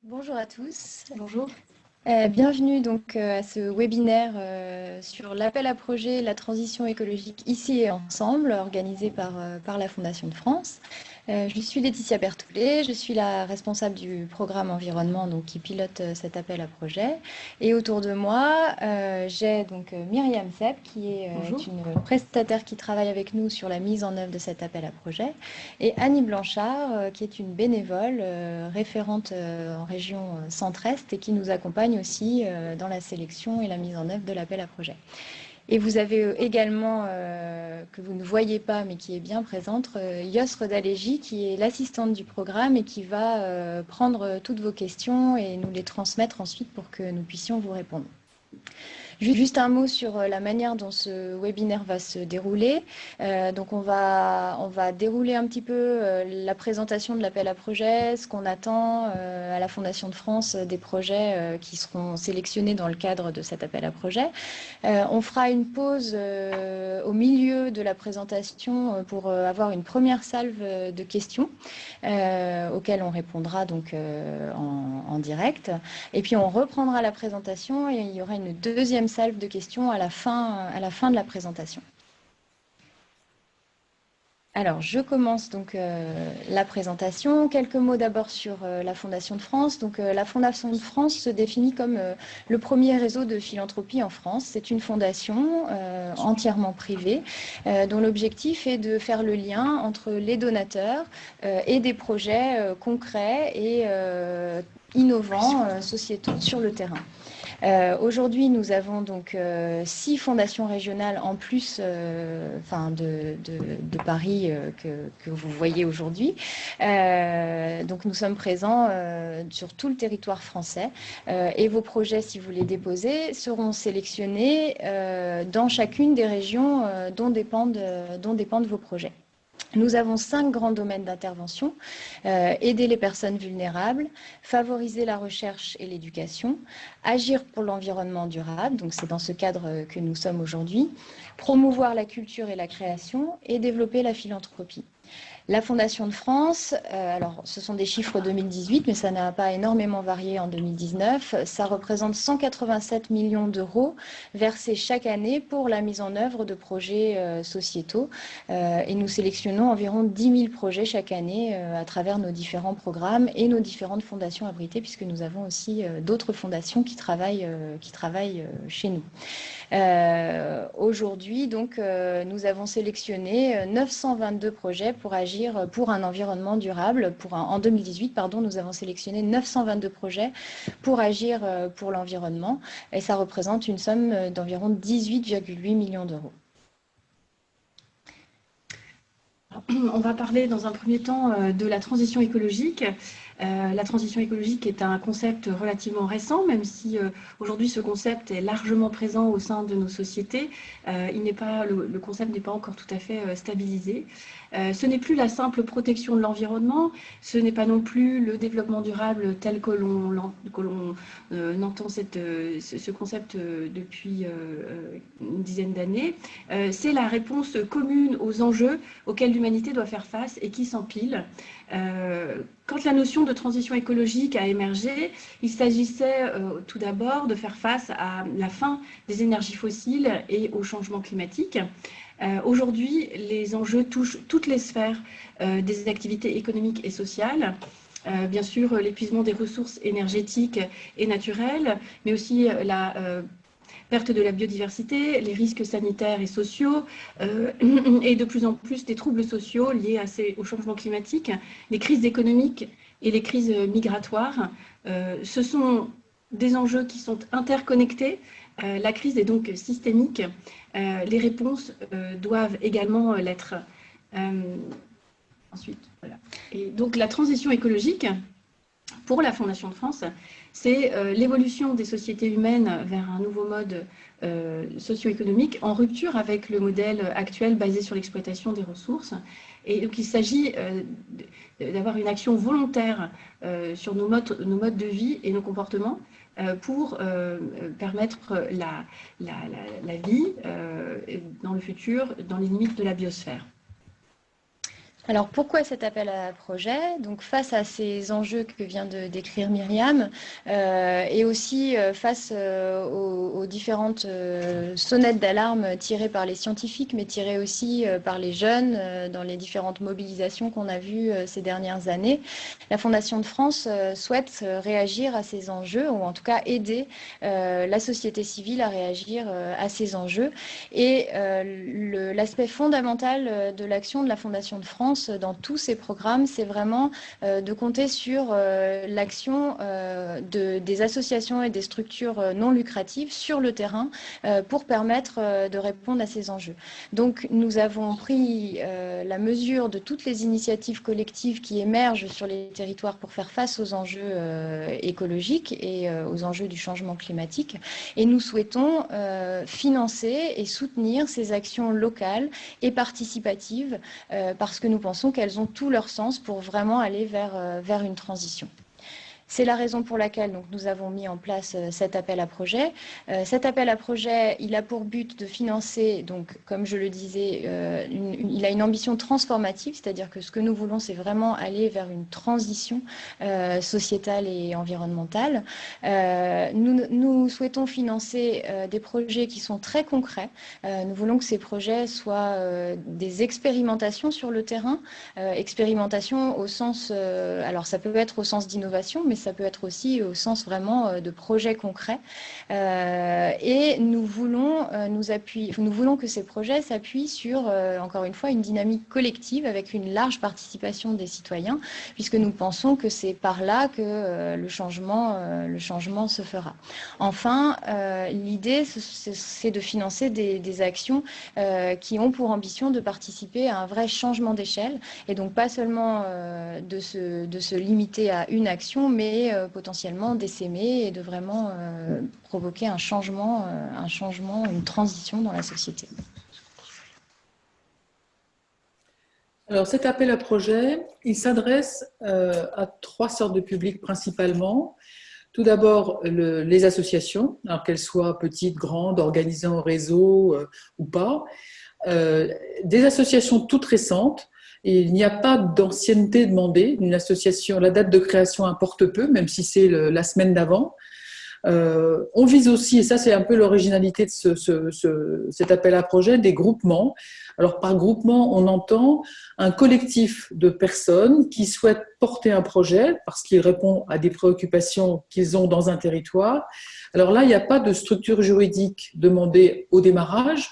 Bonjour à tous. Bonjour. Bienvenue donc à ce webinaire sur l'appel à projet La transition écologique ici et ensemble, organisé par la Fondation de France. Je suis Laetitia Berthoullet, je suis la responsable du programme environnement donc, qui pilote cet appel à projet. Et autour de moi, j'ai donc Myriam Sepp, qui est une prestataire qui travaille avec nous sur la mise en œuvre de cet appel à projet, et Annie Blanchard, qui est une bénévole référente en région Centre-Est et qui nous accompagne aussi dans la sélection et la mise en œuvre de l'appel à projet. Et vous avez également, que vous ne voyez pas mais qui est bien présente, Yos Daléji, qui est l'assistante du programme et qui va prendre toutes vos questions et nous les transmettre ensuite pour que nous puissions vous répondre. Juste un mot sur la manière dont ce webinaire va se dérouler. Donc on va dérouler un petit peu la présentation de l'appel à projet, ce qu'on attend à la Fondation de France des projets qui seront sélectionnés dans le cadre de cet appel à projet. On fera une pause au milieu de la présentation pour avoir une première salve de questions auxquelles on répondra donc en direct. Et puis on reprendra la présentation et il y aura une deuxième salve de questions à la fin de la présentation. Alors, je commence donc la présentation. Quelques mots d'abord sur la Fondation de France. Donc, la Fondation de France se définit comme le premier réseau de philanthropie en France. C'est une fondation entièrement privée dont l'objectif est de faire le lien entre les donateurs et des projets concrets et innovants, sociétaux sur le terrain. Aujourd'hui, nous avons donc 6 fondations régionales en plus de Paris que vous voyez aujourd'hui. Donc nous sommes présents sur tout le territoire français et vos projets, si vous les déposez, seront sélectionnés dans chacune des régions dont dépendent vos projets. Nous avons 5 grands domaines d'intervention. Aider les personnes vulnérables, favoriser la recherche et l'éducation, agir pour l'environnement durable, donc c'est dans ce cadre que nous sommes aujourd'hui, promouvoir la culture et la création et développer la philanthropie. La Fondation de France, alors ce sont des chiffres 2018, mais ça n'a pas énormément varié en 2019. Ça représente 187 millions d'euros versés chaque année pour la mise en œuvre de projets sociétaux. Et nous sélectionnons environ 10 000 projets chaque année à travers nos différents programmes et nos différentes fondations abritées, puisque nous avons aussi d'autres fondations qui travaillent chez nous. Aujourd'hui, donc, nous avons sélectionné 922 projets pour agir pour un environnement durable. En 2018, pardon, nous avons sélectionné 922 projets pour agir pour l'environnement et ça représente une somme d'environ 18,8 millions d'euros. On va parler dans un premier temps de la transition écologique. La transition écologique est un concept relativement récent, même si aujourd'hui ce concept est largement présent au sein de nos sociétés. Le concept n'est pas encore tout à fait stabilisé. Ce n'est plus la simple protection de l'environnement, ce n'est pas non plus le développement durable tel que l'on entend ce concept depuis une dizaine d'années. C'est la réponse commune aux enjeux auxquels l'humanité doit faire face et qui s'empilent. Quand la notion de transition écologique a émergé, il s'agissait tout d'abord de faire face à la fin des énergies fossiles et au changement climatique. Aujourd'hui, les enjeux touchent toutes les sphères des activités économiques et sociales. Bien sûr, l'épuisement des ressources énergétiques et naturelles, mais aussi la perte de la biodiversité, les risques sanitaires et sociaux, et de plus en plus des troubles sociaux liés au changement climatique, les crises économiques et les crises migratoires. Ce sont des enjeux qui sont interconnectés. La crise est donc systémique. Les réponses doivent également l'être. Ensuite, voilà. Et donc la transition écologique, pour la Fondation de France, c'est l'évolution des sociétés humaines vers un nouveau mode socio-économique en rupture avec le modèle actuel basé sur l'exploitation des ressources. Et donc il s'agit d'avoir une action volontaire sur nos modes de vie et nos comportements pour permettre la vie dans le futur, dans les limites de la biosphère. Alors pourquoi cet appel à projet? Donc face à ces enjeux que vient de décrire Myriam, et aussi face aux différentes sonnettes d'alarme tirées par les scientifiques, mais tirées aussi par les jeunes dans les différentes mobilisations qu'on a vues ces dernières années, la Fondation de France souhaite réagir à ces enjeux, ou en tout cas aider la société civile à réagir à ces enjeux. Et l'aspect fondamental de l'action de la Fondation de France dans tous ces programmes, c'est vraiment de compter sur l'action des associations et des structures non lucratives sur le terrain pour permettre de répondre à ces enjeux. Donc nous avons pris la mesure de toutes les initiatives collectives qui émergent sur les territoires pour faire face aux enjeux écologiques et aux enjeux du changement climatique, et nous souhaitons financer et soutenir ces actions locales et participatives parce que nous pensons qu'elles ont tout leur sens pour vraiment aller vers une transition. C'est la raison pour laquelle donc, nous avons mis en place cet appel à projet. Cet appel à projet, il a pour but de financer, donc, comme je le disais, il a une ambition transformative, c'est-à-dire que ce que nous voulons, c'est vraiment aller vers une transition sociétale et environnementale. Nous souhaitons financer des projets qui sont très concrets. Nous voulons que ces projets soient des expérimentations sur le terrain, expérimentations au sens, alors ça peut être au sens d'innovation, mais ça peut être aussi au sens vraiment de projets concrets. Et nous voulons que ces projets s'appuient sur, encore une fois, une dynamique collective avec une large participation des citoyens, puisque nous pensons que c'est par là que le changement se fera. Enfin, l'idée, c'est de financer des actions qui ont pour ambition de participer à un vrai changement d'échelle, et donc pas seulement de se limiter à une action, mais potentiellement d'essaimer et de vraiment provoquer un changement, une transition dans la société. Alors cet appel à projet, il s'adresse à trois sortes de publics principalement. Tout d'abord, les associations, alors qu'elles soient petites, grandes, organisées en réseau ou pas. Des associations toutes récentes. Et il n'y a pas d'ancienneté demandée. Une association, la date de création importe peu, même si c'est la semaine d'avant. On vise aussi, et ça c'est un peu l'originalité de cet appel à projet, des groupements. Alors par groupement, on entend un collectif de personnes qui souhaitent porter un projet parce qu'il répond à des préoccupations qu'ils ont dans un territoire. Alors là, il n'y a pas de structure juridique demandée au démarrage,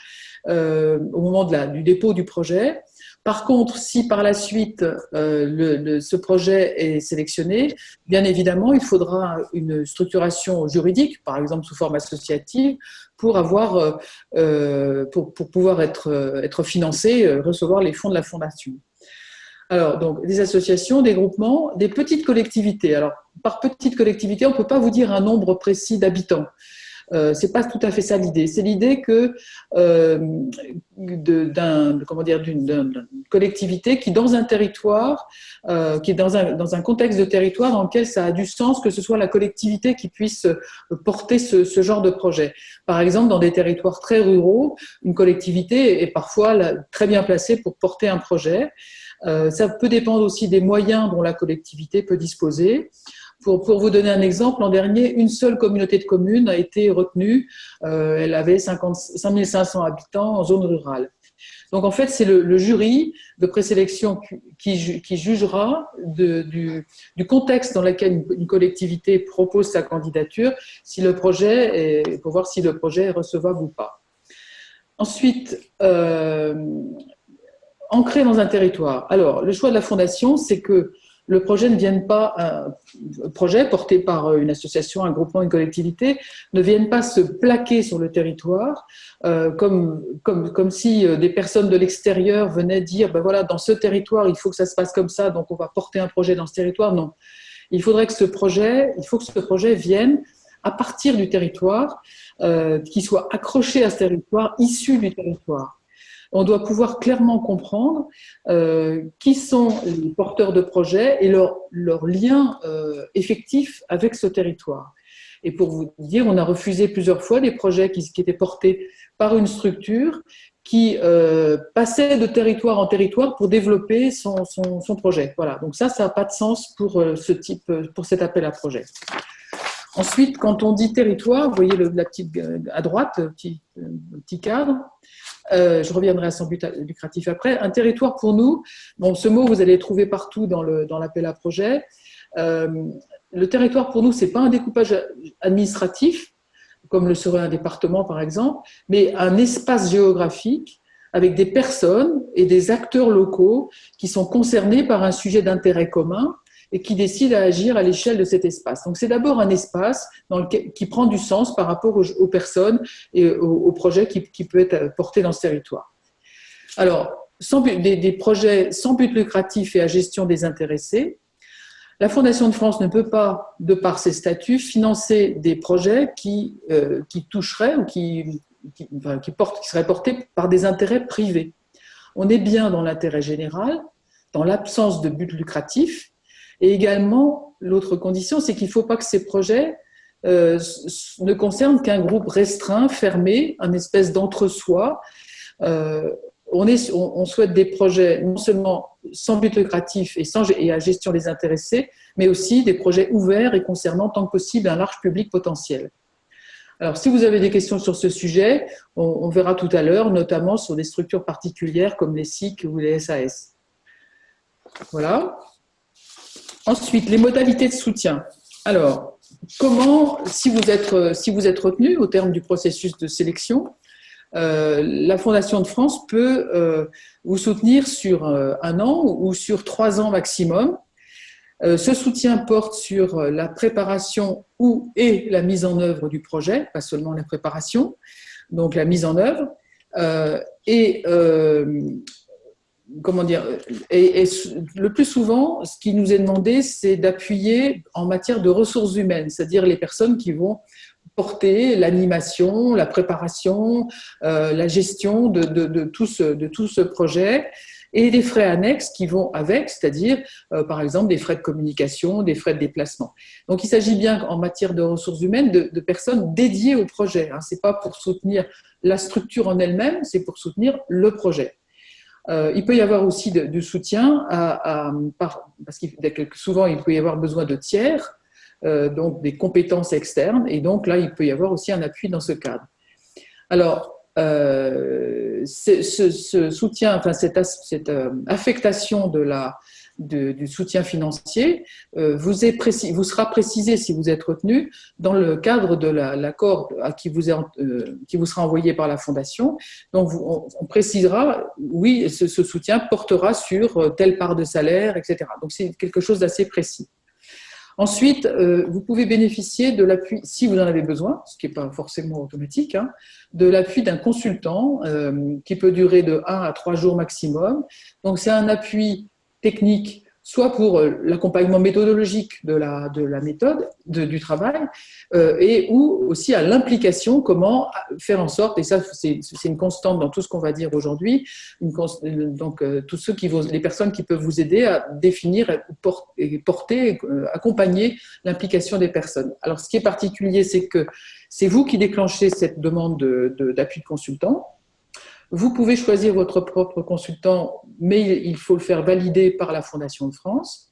au moment du dépôt du projet. Par contre, si par la suite ce projet est sélectionné, bien évidemment, il faudra une structuration juridique, par exemple sous forme associative, pour pouvoir être financé, recevoir les fonds de la fondation. Alors, donc, des associations, des groupements, des petites collectivités. Alors, par petite collectivité, on ne peut pas vous dire un nombre précis d'habitants. C'est pas tout à fait ça l'idée. C'est l'idée que d'une collectivité qui dans un territoire, qui est dans un contexte de territoire dans lequel ça a du sens que ce soit la collectivité qui puisse porter ce genre de projet. Par exemple, dans des territoires très ruraux, une collectivité est parfois très bien placée pour porter un projet. Ça peut dépendre aussi des moyens dont la collectivité peut disposer. Pour vous donner un exemple, l'an dernier, une seule communauté de communes a été retenue. Elle avait 5500 habitants en zone rurale. Donc, en fait, c'est le jury de présélection qui jugera du contexte dans lequel une collectivité propose sa candidature, pour voir si le projet est recevable ou pas. Ensuite, ancré dans un territoire. Alors, le choix de la fondation, c'est que le projet ne vienne pas, un projet porté par une association, un groupement, une collectivité, ne vienne pas se plaquer sur le territoire, comme si des personnes de l'extérieur venaient dire, ben voilà, dans ce territoire, il faut que ça se passe comme ça, donc on va porter un projet dans ce territoire. Non. Il faut que ce projet vienne à partir du territoire, qu'il soit accroché à ce territoire, issu du territoire. On doit pouvoir clairement comprendre qui sont les porteurs de projets et leur lien effectif avec ce territoire. Et pour vous dire, on a refusé plusieurs fois des projets qui étaient portés par une structure qui passait de territoire en territoire pour développer son projet. Voilà. Donc ça n'a pas de sens pour pour cet appel à projet. Ensuite, quand on dit territoire, vous voyez la petite à droite, le petit cadre. Je reviendrai à son but lucratif après. Un territoire pour nous, bon, ce mot vous allez le trouver partout dans l'appel à projet. Le territoire pour nous, c'est pas un découpage administratif, comme le serait un département par exemple, mais un espace géographique avec des personnes et des acteurs locaux qui sont concernés par un sujet d'intérêt commun et qui décident à agir à l'échelle de cet espace. Donc c'est d'abord un espace qui prend du sens par rapport aux personnes et aux projets qui peut être porté dans ce territoire. Alors, des projets sans but lucratif et à gestion désintéressée, la Fondation de France ne peut pas, de par ses statuts, financer des projets qui toucheraient ou qui seraient portés par des intérêts privés. On est bien dans l'intérêt général, dans l'absence de but lucratif. Et également, l'autre condition, c'est qu'il ne faut pas que ces projets ne concernent qu'un groupe restreint, fermé, un espèce d'entre-soi. On souhaite des projets non seulement sans but lucratif et à gestion des intéressés, mais aussi des projets ouverts et concernant tant que possible un large public potentiel. Alors, si vous avez des questions sur ce sujet, on verra tout à l'heure, notamment sur des structures particulières comme les SIC ou les SAS. Voilà. Ensuite, les modalités de soutien. Alors, comment, si vous êtes retenu au terme du processus de sélection, la Fondation de France peut vous soutenir sur 1 an ou sur 3 ans maximum. Ce soutien porte sur la préparation et la mise en œuvre du projet, pas seulement la préparation, donc la mise en œuvre, comment dire, et le plus souvent, ce qui nous est demandé, c'est d'appuyer en matière de ressources humaines, c'est-à-dire les personnes qui vont porter l'animation, la préparation, la gestion de tout ce projet et des frais annexes qui vont avec, c'est-à-dire par exemple des frais de communication, des frais de déplacement. Donc il s'agit bien en matière de ressources humaines de personnes dédiées au projet. Ce n'est pas pour soutenir la structure en elle-même, c'est pour soutenir le projet. Il peut y avoir aussi du soutien parce que souvent il peut y avoir besoin de tiers, donc des compétences externes, et donc là il peut y avoir aussi un appui dans ce cadre. Alors ce soutien, enfin cette affectation du soutien financier vous sera précisé si vous êtes retenu dans le cadre de l'accord qui vous sera envoyé par la Fondation. Donc on précisera, oui, ce soutien portera sur telle part de salaire, etc. Donc c'est quelque chose d'assez précis. Ensuite, vous pouvez bénéficier de l'appui, si vous en avez besoin, ce qui n'est pas forcément automatique, de l'appui d'un consultant qui peut durer de 1 à 3 jours maximum. Donc c'est un appui technique, soit pour l'accompagnement méthodologique de la méthode, du travail, ou aussi à l'implication, comment faire en sorte, et ça c'est une constante dans tout ce qu'on va dire aujourd'hui, donc les personnes qui peuvent vous aider à définir et porter, accompagner l'implication des personnes. Alors ce qui est particulier, c'est que c'est vous qui déclenchez cette demande d'appui de consultant. Vous pouvez choisir votre propre consultant, mais il faut le faire valider par la Fondation de France.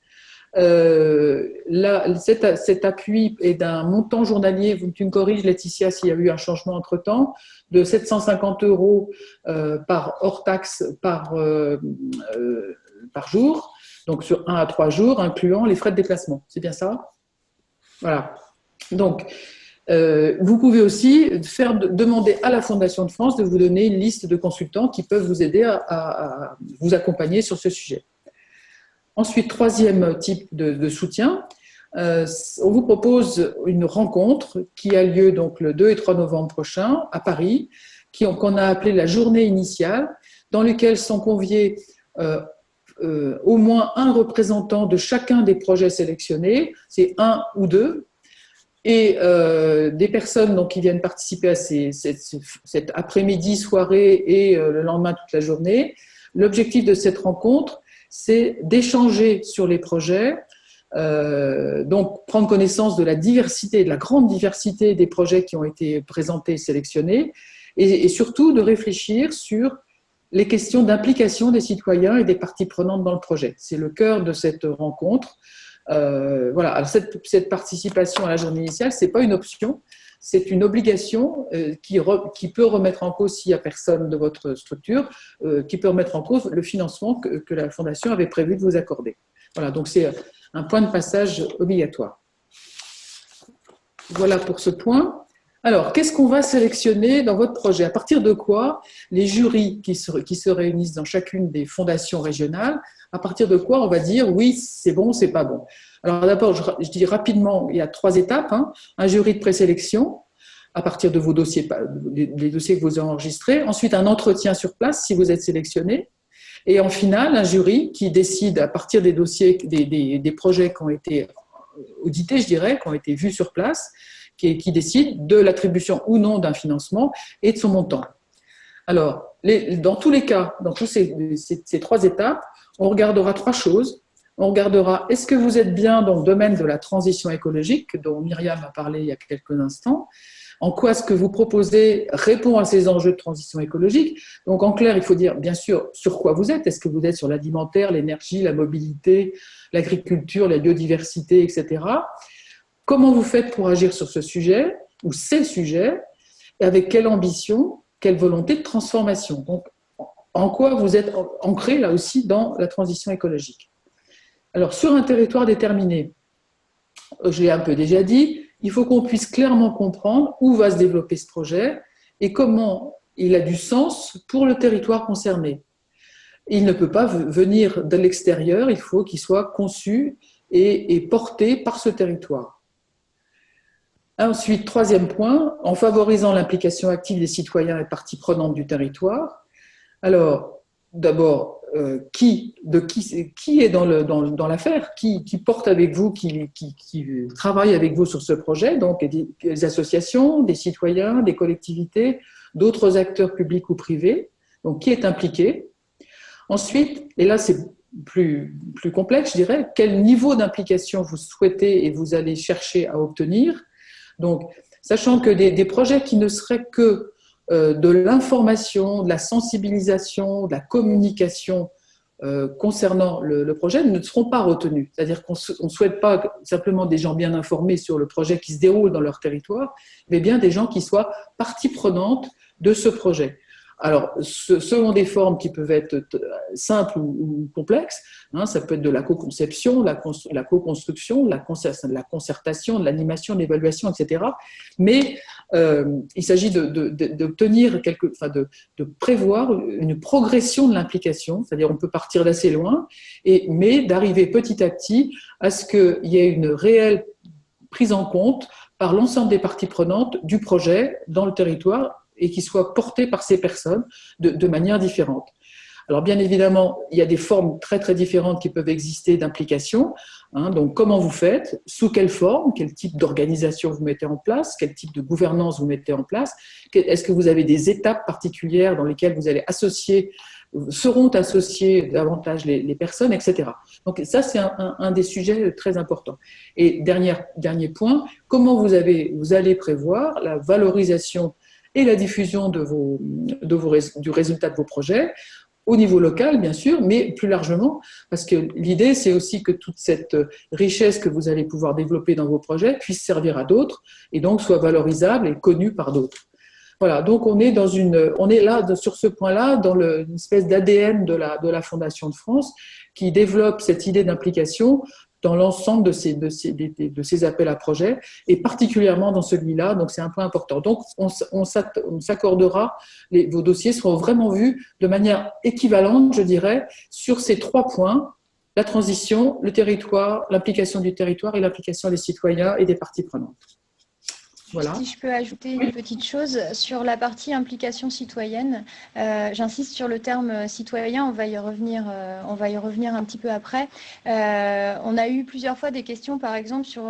Cet appui est d'un montant journalier, tu me corriges Laetitia s'il y a eu un changement entre-temps, de 750 € hors taxe par jour, donc sur 1 à 3 jours, incluant les frais de déplacement. C'est bien ça? Voilà. Donc, vous pouvez aussi demander à la Fondation de France de vous donner une liste de consultants qui peuvent vous aider à vous accompagner sur ce sujet. Ensuite, troisième type de soutien, on vous propose une rencontre qui a lieu donc le 2 et 3 novembre prochain à Paris, qu'on a appelée la journée initiale, dans laquelle sont conviés au moins un représentant de chacun des projets sélectionnés, c'est 1 ou 2, et des personnes donc, qui viennent participer à cet après-midi, soirée et le lendemain toute la journée. L'objectif de cette rencontre, c'est d'échanger sur les projets, donc prendre connaissance de la diversité, de la grande diversité des projets qui ont été présentés et sélectionnés, et surtout de réfléchir sur les questions d'implication des citoyens et des parties prenantes dans le projet. C'est le cœur de cette rencontre. Voilà. Alors cette participation à la journée initiale, ce n'est pas une option, c'est une obligation qui peut remettre en cause, s'il n'y a personne de votre structure, qui peut remettre en cause le financement que la Fondation avait prévu de vous accorder. Voilà, donc c'est un point de passage obligatoire. Voilà pour ce point. Alors, qu'est-ce qu'on va sélectionner dans votre projet? À partir de quoi les jurys qui se réunissent dans chacune des fondations régionales, à partir de quoi on va dire oui, c'est bon, c'est pas bon? Alors d'abord, je dis rapidement, il y a 3 étapes. Un jury de présélection, à partir de vos dossiers, les dossiers que vous avez enregistrés. Ensuite, un entretien sur place si vous êtes sélectionné. Et en finale, un jury qui décide à partir des dossiers, des projets qui ont été audités, je dirais, qui ont été vus sur place, qui décide de l'attribution ou non d'un financement et de son montant. Alors, dans tous les cas, dans tous ces 3 étapes, on regardera 3 choses. On regardera, est-ce que vous êtes bien dans le domaine de la transition écologique, dont Myriam a parlé il y a quelques instants? En quoi ce que vous proposez répond à ces enjeux de transition écologique? Donc, en clair, il faut dire, bien sûr, sur quoi vous êtes. Est-ce que vous êtes sur l'alimentaire, l'énergie, la mobilité, l'agriculture, la biodiversité, etc. Comment vous faites pour agir sur ce sujet ou ces sujets? Et avec quelle ambition, quelle volonté de transformation? Donc, en quoi vous êtes ancré, là aussi, dans la transition écologique? Alors, sur un territoire déterminé, je l'ai un peu déjà dit, il faut qu'on puisse clairement comprendre où va se développer ce projet et comment il a du sens pour le territoire concerné. Il ne peut pas venir de l'extérieur, il faut qu'il soit conçu et porté par ce territoire. Ensuite, 3e point, en favorisant l'implication active des citoyens et parties prenantes du territoire. Alors, d'abord, qui est dans l'affaire, qui porte avec vous, qui travaille avec vous sur ce projet, donc des associations, des citoyens, des collectivités, d'autres acteurs publics ou privés, donc qui est impliqué. Ensuite, et là c'est plus complexe, je dirais, quel niveau d'implication vous souhaitez et vous allez chercher à obtenir. Donc, sachant que des projets qui ne seraient que de l'information, de la sensibilisation, de la communication concernant le projet ne seront pas retenus. C'est-à-dire qu'on ne souhaite pas simplement des gens bien informés sur le projet qui se déroule dans leur territoire, mais bien des gens qui soient partie prenante de ce projet. Alors, selon des formes qui peuvent être simples ou complexes, ça peut être de la co-conception, la co-construction, la concertation, de l'animation, de l'évaluation, etc. Mais il s'agit d'obtenir de prévoir une progression de l'implication, c'est-à-dire on peut partir d'assez loin, mais d'arriver petit à petit à ce qu'il y ait une réelle prise en compte par l'ensemble des parties prenantes du projet dans le territoire et qui soit porté par ces personnes de manière différente. Alors bien évidemment, il y a des formes très très différentes qui peuvent exister d'implication. Donc comment vous faites, sous quelle forme, quel type d'organisation vous mettez en place, quel type de gouvernance vous mettez en place, est-ce que vous avez des étapes particulières dans lesquelles vous allez seront associées davantage les personnes, etc. Donc ça c'est un des sujets très importants. Et dernier point, comment vous allez prévoir la valorisation et la diffusion du résultat de vos projets au niveau local, bien sûr, mais plus largement, parce que l'idée, c'est aussi que toute cette richesse que vous allez pouvoir développer dans vos projets puisse servir à d'autres et donc soit valorisable et connue par d'autres. Voilà, donc on est là, sur ce point-là, dans une espèce d'ADN de la Fondation de France qui développe cette idée d'implication dans l'ensemble de ces appels à projets, et particulièrement dans celui-là, donc c'est un point important. Donc, on s'accordera, vos dossiers seront vraiment vus de manière équivalente, je dirais, sur ces 3 points, la transition, le territoire, l'implication du territoire et l'implication des citoyens et des parties prenantes. Voilà. Si je peux ajouter une petite chose sur la partie implication citoyenne, j'insiste sur le terme citoyen, on va y revenir un petit peu après. On a eu plusieurs fois des questions, par exemple, sur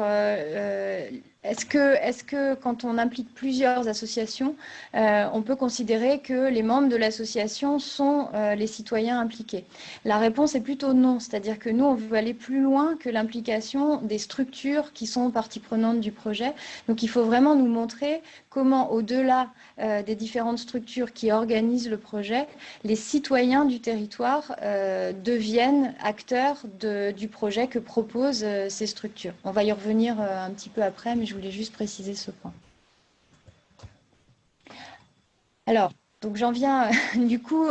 est-ce que quand on implique plusieurs associations, on peut considérer que les membres de l'association sont les citoyens impliqués? La réponse est plutôt non, c'est-à-dire que nous, on veut aller plus loin que l'implication des structures qui sont partie prenante du projet. Donc, il faut vraiment nous montrer comment, au-delà des différentes structures qui organisent le projet, les citoyens du territoire deviennent acteurs du projet que proposent ces structures. On va y revenir un petit peu après, mais je voulais juste préciser ce point. Alors, donc j'en viens du coup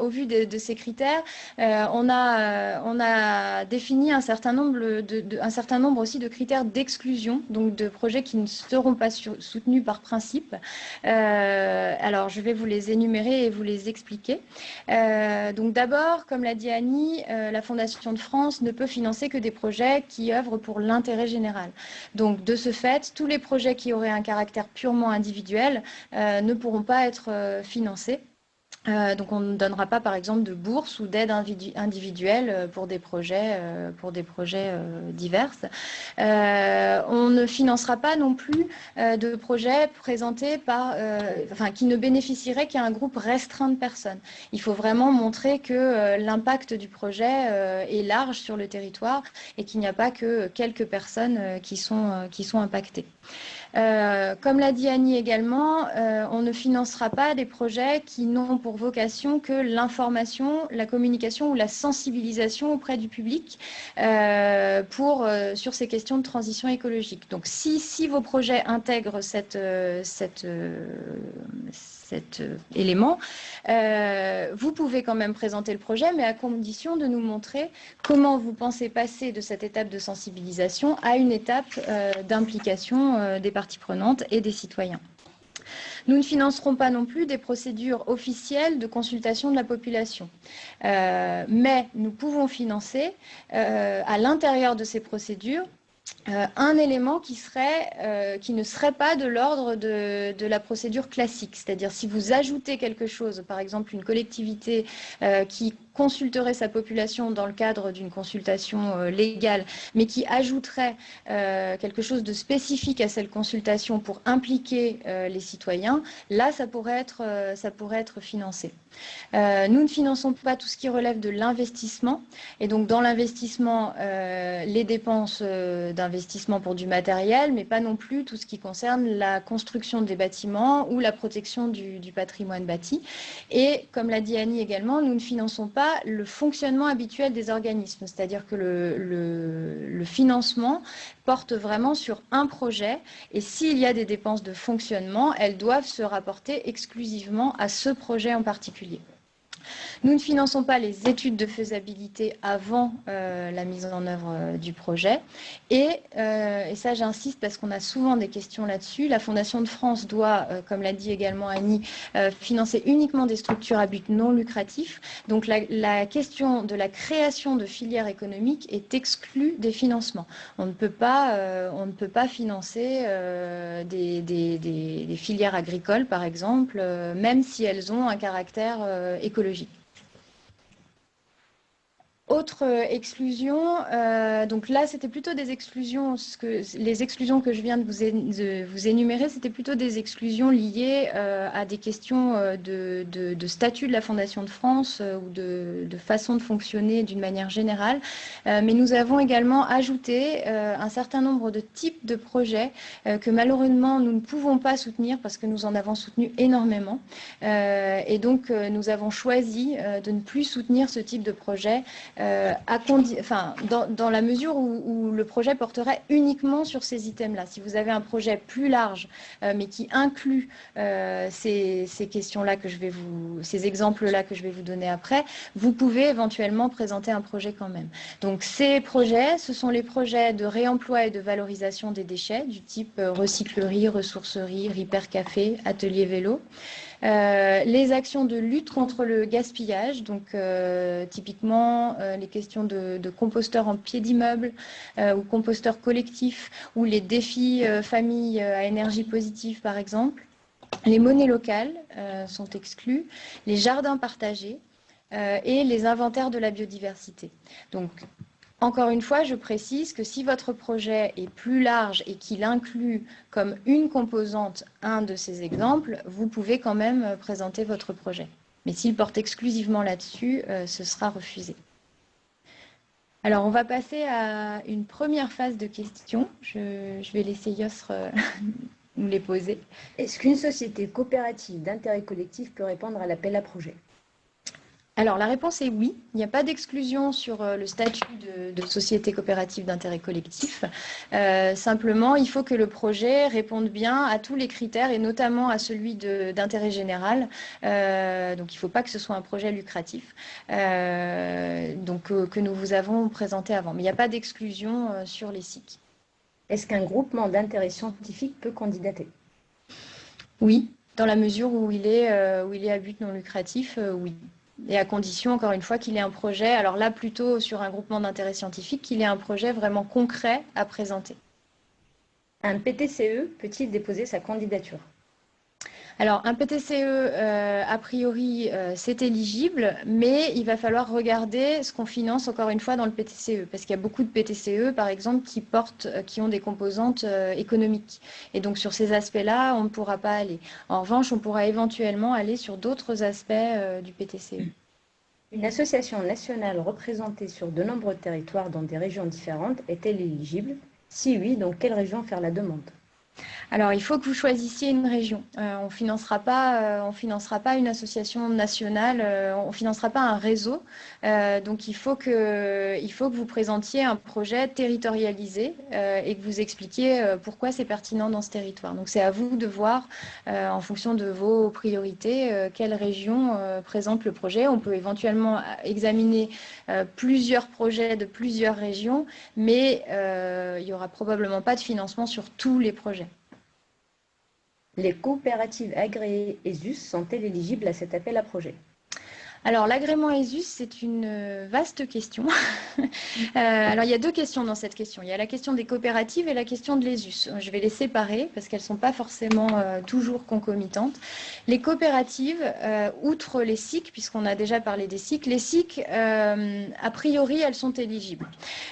au vu de ces critères, on a défini un certain nombre aussi de critères d'exclusion, donc de projets qui ne seront pas soutenus par principe. Alors je vais vous les énumérer et vous les expliquer. Donc d'abord, comme l'a dit Annie, la Fondation de France ne peut financer que des projets qui œuvrent pour l'intérêt général. Donc de ce fait, tous les projets qui auraient un caractère purement individuel ne pourront pas être financés. Donc on ne donnera pas par exemple de bourse ou d'aide individuelle pour des projets divers. On ne financera pas non plus de projets présentés qui ne bénéficieraient qu'à un groupe restreint de personnes. Il faut vraiment montrer que l'impact du projet est large sur le territoire et qu'il n'y a pas que quelques personnes qui sont impactées. Comme l'a dit Annie également, on ne financera pas des projets qui n'ont pour vocation que l'information, la communication ou la sensibilisation auprès du public sur ces questions de transition écologique. Donc si vos projets intègrent cet élément, vous pouvez quand même présenter le projet, mais à condition de nous montrer comment vous pensez passer de cette étape de sensibilisation à une étape d'implication des parties prenantes et des citoyens. Nous ne financerons pas non plus des procédures officielles de consultation de la population, mais nous pouvons financer à l'intérieur de ces procédures un élément qui ne serait pas de l'ordre de la procédure classique. C'est-à-dire si vous ajoutez quelque chose, par exemple une collectivité qui consulterait sa population dans le cadre d'une consultation légale, mais qui ajouterait quelque chose de spécifique à cette consultation pour impliquer les citoyens, là, ça pourrait être financé. Nous ne finançons pas tout ce qui relève de l'investissement. Et donc, dans l'investissement, les dépenses d'investissement pour du matériel, mais pas non plus tout ce qui concerne la construction des bâtiments ou la protection du patrimoine bâti. Et comme l'a dit Annie également, nous ne finançons pas le fonctionnement habituel des organismes. C'est-à-dire que le financement porte vraiment sur un projet. Et s'il y a des dépenses de fonctionnement, elles doivent se rapporter exclusivement à ce projet en particulier. Nous ne finançons pas les études de faisabilité avant la mise en œuvre du projet. Et ça, j'insiste parce qu'on a souvent des questions là-dessus. La Fondation de France doit, comme l'a dit également Annie, financer uniquement des structures à but non lucratif. Donc la question de la création de filières économiques est exclue des financements. On ne peut pas financer des filières agricoles, par exemple, même si elles ont un caractère écologique. Autre exclusion, donc là c'était plutôt des exclusions, les exclusions que je viens de vous énumérer, c'était plutôt des exclusions liées à des questions de statut de la Fondation de France ou de façon de fonctionner d'une manière générale. Mais nous avons également ajouté un certain nombre de types de projets que malheureusement nous ne pouvons pas soutenir parce que nous en avons soutenu énormément. Et donc nous avons choisi de ne plus soutenir ce type de projet dans la mesure où le projet porterait uniquement sur ces items-là. Si vous avez un projet plus large, mais qui inclut ces questions-là ces exemples-là que je vais vous donner après, vous pouvez éventuellement présenter un projet quand même. Donc ces projets, ce sont les projets de réemploi et de valorisation des déchets du type recyclerie, ressourcerie, repair café, atelier vélo. Les actions de lutte contre le gaspillage, donc typiquement les questions de composteurs en pied d'immeuble ou composteurs collectifs ou les défis famille à énergie positive par exemple. Les monnaies locales sont exclues, les jardins partagés et les inventaires de la biodiversité. Donc Encore une fois, je précise que si votre projet est plus large et qu'il inclut comme une composante un de ces exemples, vous pouvez quand même présenter votre projet. Mais s'il porte exclusivement là-dessus, ce sera refusé. Alors, on va passer à une première phase de questions. Je vais laisser Yosr nous les poser. Est-ce qu'une société coopérative d'intérêt collectif peut répondre à l'appel à projet? Alors, la réponse est oui. Il n'y a pas d'exclusion sur le statut de société coopérative d'intérêt collectif. Simplement, il faut que le projet réponde bien à tous les critères et notamment à celui d'intérêt général. Donc, il ne faut pas que ce soit un projet lucratif que nous vous avons présenté avant. Mais il n'y a pas d'exclusion sur les SIC. Est-ce qu'un groupement d'intérêt scientifique peut candidater? Oui, dans la mesure où il est à but non lucratif, oui. Et à condition, encore une fois, qu'il ait un projet, alors là plutôt sur un groupement d'intérêt scientifique, qu'il ait un projet vraiment concret à présenter. Un PTCE peut-il déposer sa candidature? Alors, un PTCE, a priori, c'est éligible, mais il va falloir regarder ce qu'on finance, encore une fois, dans le PTCE, parce qu'il y a beaucoup de PTCE, par exemple, qui ont des composantes économiques. Et donc, sur ces aspects-là, on ne pourra pas aller. En revanche, on pourra éventuellement aller sur d'autres aspects du PTCE. Une association nationale représentée sur de nombreux territoires dans des régions différentes est-elle éligible? Si oui, dans quelle région faire la demande? Alors, il faut que vous choisissiez une région. On ne financera pas une association nationale, on ne financera pas un réseau. Donc, il faut que vous présentiez un projet territorialisé et que vous expliquiez pourquoi c'est pertinent dans ce territoire. Donc, c'est à vous de voir, en fonction de vos priorités, quelle région présente le projet. On peut éventuellement examiner plusieurs projets de plusieurs régions, mais il n'y aura probablement pas de financement sur tous les projets. Les coopératives agréées ESUS sont-elles éligibles à cet appel à projet? Alors, l'agrément ESUS, c'est une vaste question. Alors, il y a deux questions dans cette question. Il y a la question des coopératives et la question de l'ESUS. Je vais les séparer parce qu'elles ne sont pas forcément toujours concomitantes. Les coopératives, outre les SIC, puisqu'on a déjà parlé des SIC, les SIC, a priori, elles sont éligibles.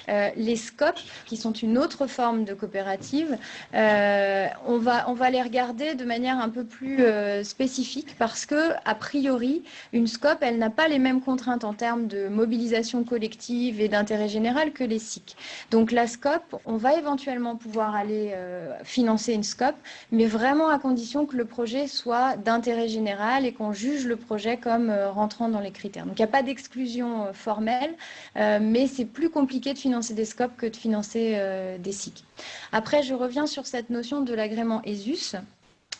Les SCOP, qui sont une autre forme de coopérative, on va les regarder de manière un peu plus spécifique parce que, a priori, une SCOP, elle n'a pas les mêmes contraintes en termes de mobilisation collective et d'intérêt général que les SIC. Donc la SCOP, on va éventuellement pouvoir aller financer une SCOP, mais vraiment à condition que le projet soit d'intérêt général et qu'on juge le projet comme rentrant dans les critères. Donc il n'y a pas d'exclusion formelle, mais c'est plus compliqué de financer des SCOP que de financer des SIC. Après, je reviens sur cette notion de l'agrément ESUS.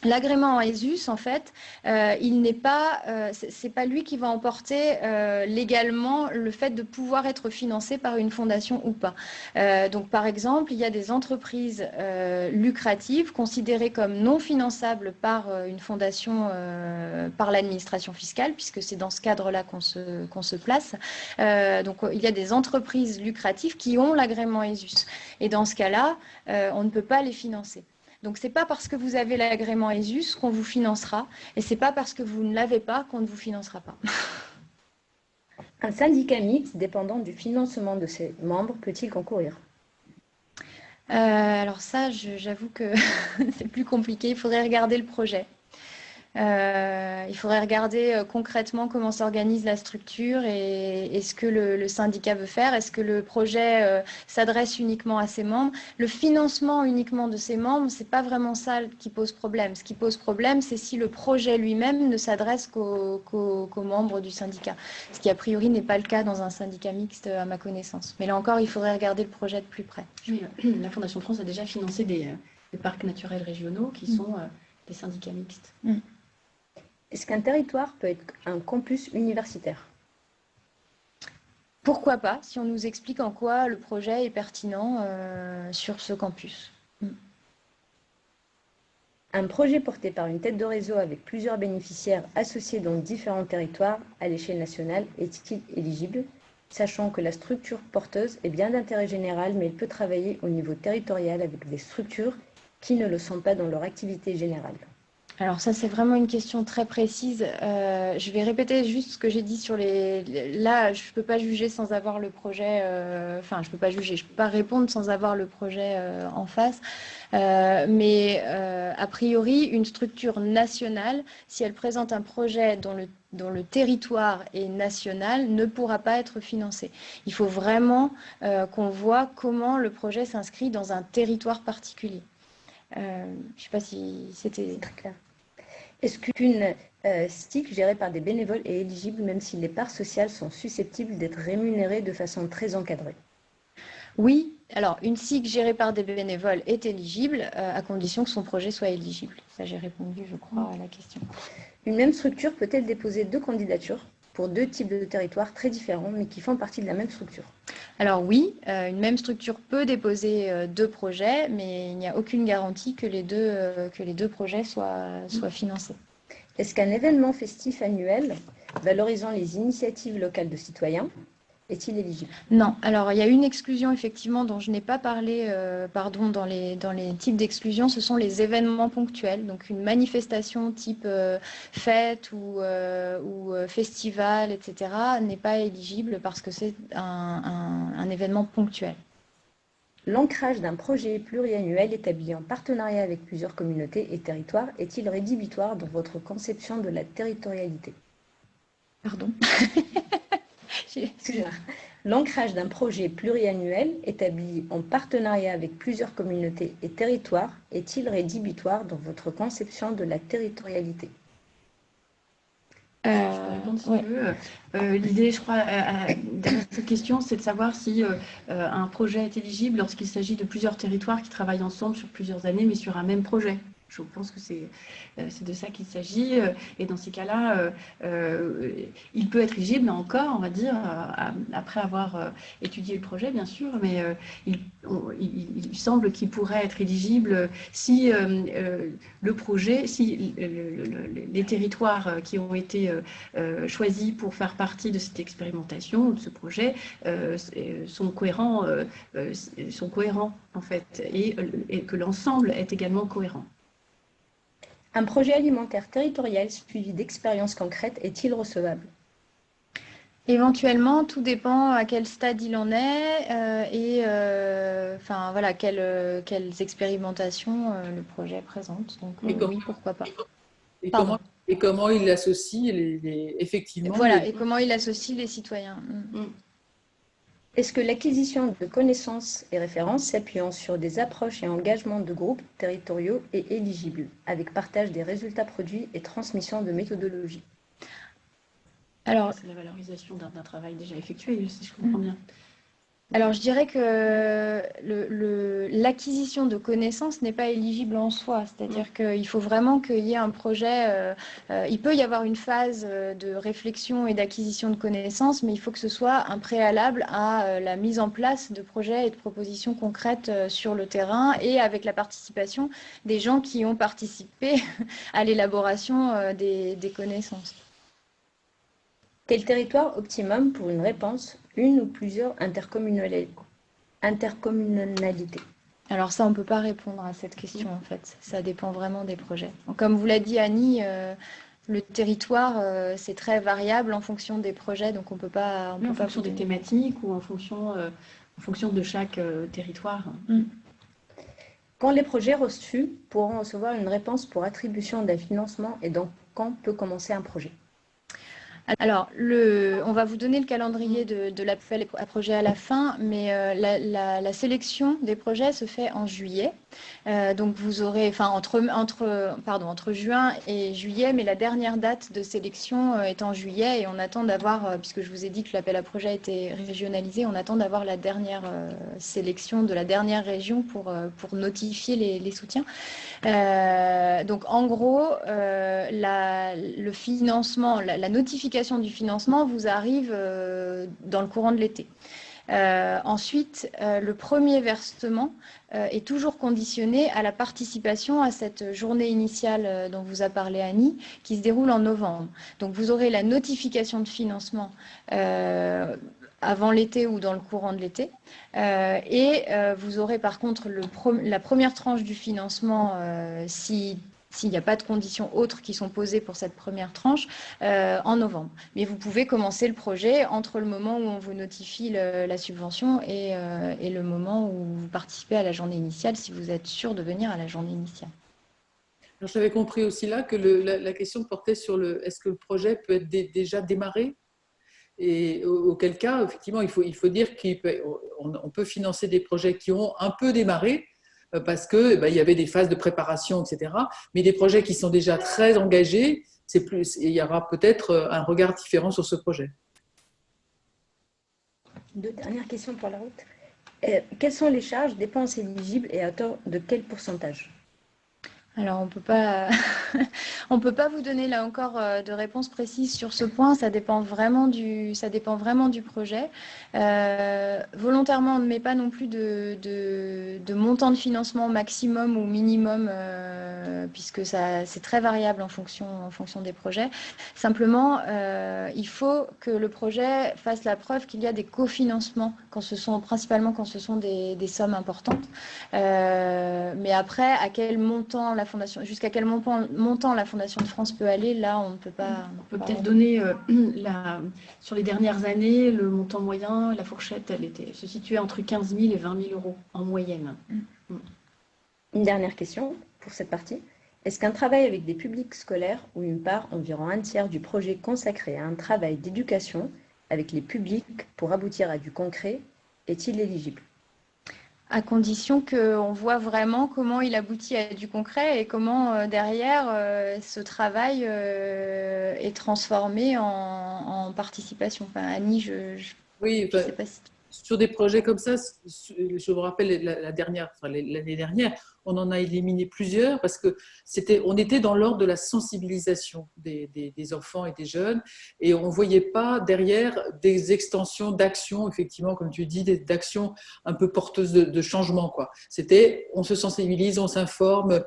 L'agrément ESUS, en fait, c'est pas lui qui va emporter légalement le fait de pouvoir être financé par une fondation ou pas. Donc, par exemple, il y a des entreprises lucratives considérées comme non finançables par une fondation, par l'administration fiscale, puisque c'est dans ce cadre-là qu'on se place. Donc, il y a des entreprises lucratives qui ont l'agrément ESUS. Et dans ce cas-là, on ne peut pas les financer. Donc, ce n'est pas parce que vous avez l'agrément ESUS qu'on vous financera et ce n'est pas parce que vous ne l'avez pas qu'on ne vous financera pas. Un syndicat mixte dépendant du financement de ses membres peut-il concourir? Alors ça, j'avoue que c'est plus compliqué. Il faudrait regarder le projet. Il faudrait regarder concrètement comment s'organise la structure et ce que le syndicat veut faire. Est-ce que le projet s'adresse uniquement à ses membres? Le financement uniquement de ses membres, ce n'est pas vraiment ça qui pose problème. Ce qui pose problème, c'est si le projet lui-même ne s'adresse qu'aux membres du syndicat. Ce qui, a priori, n'est pas le cas dans un syndicat mixte, à ma connaissance. Mais là encore, il faudrait regarder le projet de plus près. Oui, la Fondation de France a déjà financé des parcs naturels régionaux qui sont des syndicats mixtes. Est-ce qu'un territoire peut être un campus universitaire? Pourquoi pas, si on nous explique en quoi le projet est pertinent sur ce campus. Un projet porté par une tête de réseau avec plusieurs bénéficiaires associés dans différents territoires à l'échelle nationale est-il éligible, sachant que la structure porteuse est bien d'intérêt général, mais elle peut travailler au niveau territorial avec des structures qui ne le sont pas dans leur activité générale? Alors ça, c'est vraiment une question très précise. Je vais répéter juste ce que j'ai dit sur les... Là, je ne peux pas juger sans avoir le projet... Enfin, je ne peux pas juger, je ne peux pas répondre sans avoir le projet en face. Mais a priori, une structure nationale, si elle présente un projet dont le territoire est national, ne pourra pas être financée. Il faut vraiment qu'on voit comment le projet s'inscrit dans un territoire particulier. Je ne sais pas si c'était... Très clair. Est-ce qu'une STIC gérée par des bénévoles est éligible même si les parts sociales sont susceptibles d'être rémunérées de façon très encadrée? Oui, alors une SIC gérée par des bénévoles est éligible à condition que son projet soit éligible. Ça, j'ai répondu, je crois, à la question. Une même structure peut-elle déposer 2 candidatures pour 2 types de territoires très différents mais qui font partie de la même structure? Alors oui, une même structure peut déposer 2 projets, mais il n'y a aucune garantie que les deux projets soient financés. Est-ce qu'un événement festif annuel valorisant les initiatives locales de citoyens est-il éligible? Non, alors il y a une exclusion effectivement dont je n'ai pas parlé dans les types d'exclusion, ce sont les événements ponctuels, donc une manifestation type fête ou festival, etc. n'est pas éligible parce que c'est un événement ponctuel. L'ancrage d'un projet pluriannuel établi en partenariat avec plusieurs communautés et territoires est-il rédhibitoire dans votre conception de la territorialité? Pardon. Excusez-moi. L'ancrage d'un projet pluriannuel établi en partenariat avec plusieurs communautés et territoires est-il rédhibitoire dans votre conception de la territorialité? Je peux répondre si tu veux. L'idée, je crois, derrière cette question, c'est de savoir si un projet est éligible lorsqu'il s'agit de plusieurs territoires qui travaillent ensemble sur plusieurs années, mais sur un même projet. Je pense que c'est de ça qu'il s'agit. Et dans ces cas-là, il peut être éligible, là encore, on va dire, après avoir étudié le projet, bien sûr, mais il semble qu'il pourrait être éligible si le projet, si les territoires qui ont été choisis pour faire partie de cette expérimentation ou de ce projet sont cohérents, en fait, et que l'ensemble est également cohérent. Un projet alimentaire territorial suivi d'expériences concrètes est-il recevable? Éventuellement, tout dépend à quel stade il en est enfin voilà, quelles expérimentations le projet présente. Donc oui, pourquoi pas. Et comment il associe effectivement. Voilà, et comment il associe les citoyens. Est-ce que l'acquisition de connaissances et références s'appuyant sur des approches et engagements de groupes territoriaux est éligible, avec partage des résultats produits et transmission de méthodologie? Alors, c'est la valorisation d'un travail déjà effectué, si je comprends bien. Alors, je dirais que l'acquisition de connaissances n'est pas éligible en soi. C'est-à-dire qu'il faut vraiment qu'il y ait un projet. Il peut y avoir une phase de réflexion et d'acquisition de connaissances, mais il faut que ce soit un préalable à la mise en place de projets et de propositions concrètes sur le terrain et avec la participation des gens qui ont participé à l'élaboration des connaissances. Quel territoire optimum pour une réponse, une ou plusieurs intercommunalités? Alors ça, on ne peut pas répondre à cette question en fait. Ça dépend vraiment des projets. Donc, comme vous l'a dit Annie, le territoire, c'est très variable en fonction des projets, donc on peut pas... en fonction des thématiques ou en fonction de chaque territoire. Quand les projets reçus pourront recevoir une réponse pour attribution d'un financement et donc quand peut commencer un projet? Alors, on va vous donner le calendrier de l'appel à projet à la fin, mais la sélection des projets se fait en juillet. Donc, vous aurez, enfin, entre juin et juillet, mais la dernière date de sélection est en juillet et on attend d'avoir, puisque je vous ai dit que l'appel à projet était régionalisé, on attend d'avoir la dernière sélection de la dernière région pour notifier les soutiens. Donc, en gros, le financement, la notification du financement vous arrive dans le courant de l'été. Ensuite, le premier versement est toujours conditionné à la participation à cette journée initiale dont vous a parlé Annie, qui se déroule en novembre. Donc, vous aurez la notification de financement avant l'été ou dans le courant de l'été. Vous aurez par contre la première tranche du financement si s'il n'y a pas de conditions autres qui sont posées pour cette première tranche, en novembre. Mais vous pouvez commencer le projet entre le moment où on vous notifie la subvention et le moment où vous participez à la journée initiale, si vous êtes sûr de venir à la journée initiale. Alors, j'avais compris aussi là que la question portait sur est-ce que le projet peut être déjà démarré? Et auquel cas, effectivement, il faut dire qu'on peut financer des projets qui ont un peu démarré parce qu'il y avait des phases de préparation, etc. Mais des projets qui sont déjà très engagés, il y aura peut-être un regard différent sur ce projet. Deux dernières questions pour la route. Quelles sont les charges, dépenses éligibles et à hauteur de quel pourcentage? Alors, on on peut pas vous donner là encore de réponse précise sur ce point. Ça dépend vraiment du projet. Volontairement, on ne met pas non plus de montant de financement maximum ou minimum, puisque c'est très variable en fonction des projets. Simplement, il faut que le projet fasse la preuve qu'il y a des cofinancements, principalement quand ce sont des sommes importantes. Mais après, jusqu'à quel montant la Fondation de France peut aller, là, on ne peut pas. On peut peut-être donner, sur les dernières années, le montant moyen, la fourchette, se situait entre 15 000 et 20 000 euros en moyenne. Une dernière question pour cette partie. Est-ce qu'un travail avec des publics scolaires ou une part, environ un tiers du projet consacré à un travail d'éducation avec les publics pour aboutir à du concret, est-il éligible? À condition qu'on voit vraiment comment il aboutit à du concret et comment derrière ce travail est transformé en participation. Enfin, Annie, je sais pas si... Sur des projets comme ça, je me rappelle l'année dernière, on en a éliminé plusieurs parce qu'on était dans l'ordre de la sensibilisation des enfants et des jeunes et on ne voyait pas derrière des extensions d'actions, effectivement, comme tu dis, d'actions un peu porteuses de changement, quoi. C'était, on se sensibilise, on s'informe,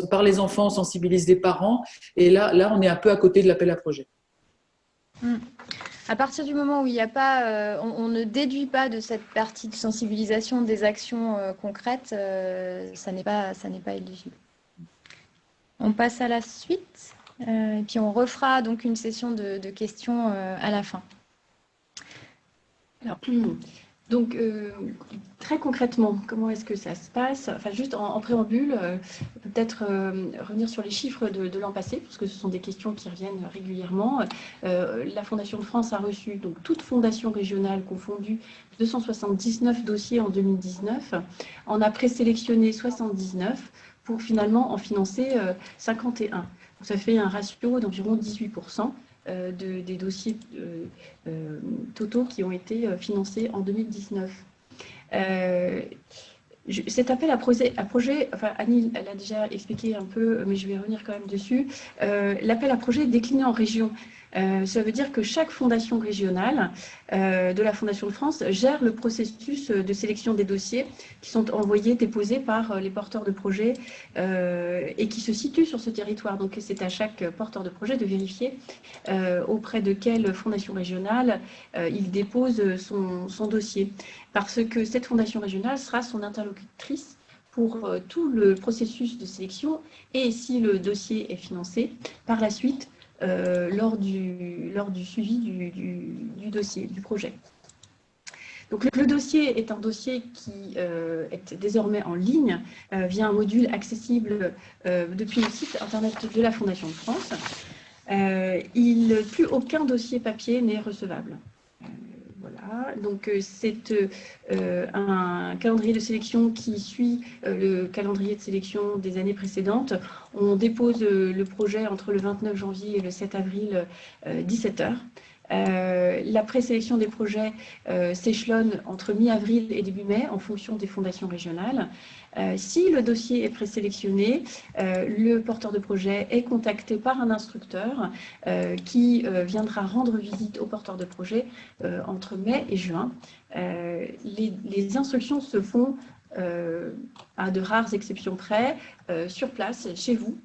par les enfants, on sensibilise les parents et là, on est un peu à côté de l'appel à projet. À partir du moment où il n'y a pas, on ne déduit pas de cette partie de sensibilisation des actions concrètes, ça n'est pas éligible. On passe à la suite, et puis on refera donc une session de questions à la fin. Alors, donc, très concrètement, comment est-ce que ça se passe? Enfin, juste en préambule, peut-être revenir sur les chiffres de l'an passé, parce que ce sont des questions qui reviennent régulièrement. La Fondation de France a reçu, donc toute fondation régionale confondue, 279 dossiers en 2019. On a présélectionné 79 pour finalement en financer 51. Donc, ça fait un ratio d'environ 18%. Des dossiers totaux qui ont été financés en 2019. Cet appel à projet, enfin Annie elle a déjà expliqué un peu, mais je vais revenir quand même dessus. L'appel à projet est décliné en régions. Ça veut dire que chaque fondation régionale de la Fondation de France gère le processus de sélection des dossiers qui sont envoyés, déposés par les porteurs de projets et qui se situent sur ce territoire. Donc c'est à chaque porteur de projet de vérifier auprès de quelle fondation régionale il dépose son dossier. Parce que cette fondation régionale sera son interlocutrice pour tout le processus de sélection et si le dossier est financé, par la suite, lors du suivi du dossier, du projet. Donc le dossier est un dossier qui est désormais en ligne via un module accessible depuis le site internet de la Fondation de France. Plus aucun dossier papier n'est recevable. Voilà, donc c'est un calendrier de sélection qui suit le calendrier de sélection des années précédentes. On dépose le projet entre le 29 janvier et le 7 avril, 17h. La présélection des projets s'échelonne entre mi-avril et début mai en fonction des fondations régionales. Si le dossier est présélectionné, le porteur de projet est contacté par un instructeur qui viendra rendre visite au porteur de projet entre mai et juin. Les instructions se font à de rares exceptions près, sur place, chez vous.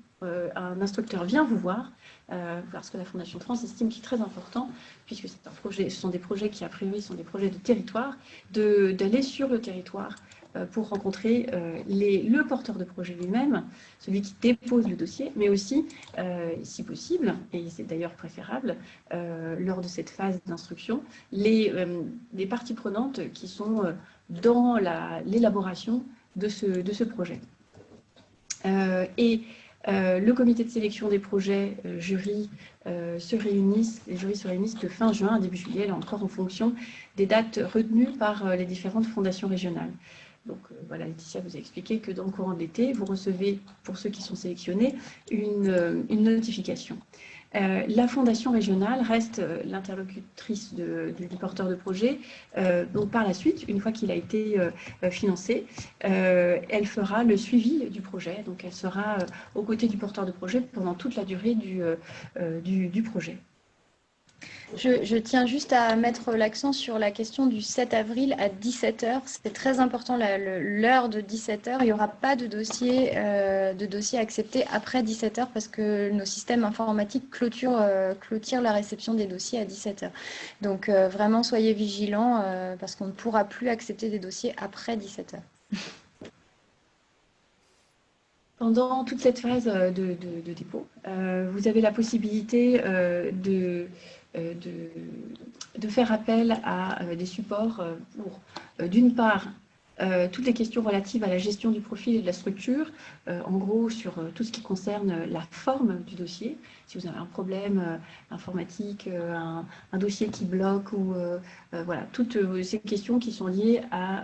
Un instructeur vient vous voir parce que la Fondation de France estime qu'il est très important, puisque ce sont des projets qui a priori sont des projets de territoire, d'aller sur le territoire pour rencontrer le porteur de projet lui-même, celui qui dépose le dossier, mais aussi, si possible, et c'est d'ailleurs préférable, lors de cette phase d'instruction, les parties prenantes qui sont dans l'élaboration de ce projet. Le comité de sélection des projets, les jurys se réunissent de fin juin à début juillet, là encore en fonction des dates retenues par les différentes fondations régionales. Donc voilà, Laetitia vous a expliqué que dans le courant de l'été, vous recevez, pour ceux qui sont sélectionnés, une notification. La fondation régionale reste l'interlocutrice du porteur de projet. Donc par la suite, une fois qu'il a été financé, elle fera le suivi du projet. Donc elle sera aux côtés du porteur de projet pendant toute la durée du projet. Je tiens juste à mettre l'accent sur la question du 7 avril à 17h. C'est très important, l'heure de 17h. Il n'y aura pas de dossier accepté après 17h parce que nos systèmes informatiques clôturent la réception des dossiers à 17h. Donc vraiment, soyez vigilants parce qu'on ne pourra plus accepter des dossiers après 17h. Pendant toute cette phase de dépôt, vous avez la possibilité de faire appel à des supports pour, d'une part, toutes les questions relatives à la gestion du profil et de la structure, en gros sur tout ce qui concerne la forme du dossier. Si vous avez un problème informatique, un dossier qui bloque, ou voilà, toutes ces questions qui sont liées à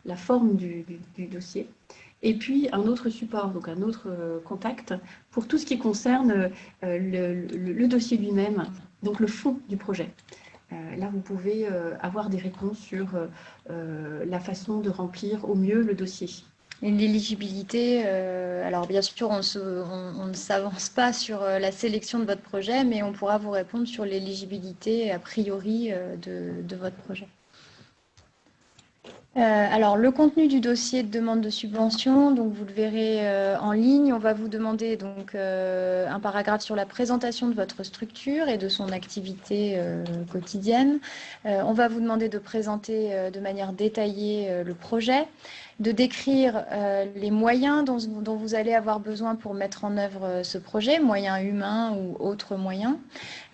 la forme du dossier. Et puis un autre support, donc un autre contact pour tout ce qui concerne le dossier lui-même, donc le fond du projet. Là, vous pouvez avoir des réponses sur la façon de remplir au mieux le dossier. Et l'éligibilité, alors bien sûr, on ne s'avance pas sur la sélection de votre projet, mais on pourra vous répondre sur l'éligibilité a priori de votre projet. Alors, le contenu du dossier de demande de subvention, donc vous le verrez en ligne. On va vous demander donc un paragraphe sur la présentation de votre structure et de son activité quotidienne. On va vous demander de présenter de manière détaillée le projet, de décrire les moyens dont vous allez avoir besoin pour mettre en œuvre ce projet, moyens humains ou autres moyens,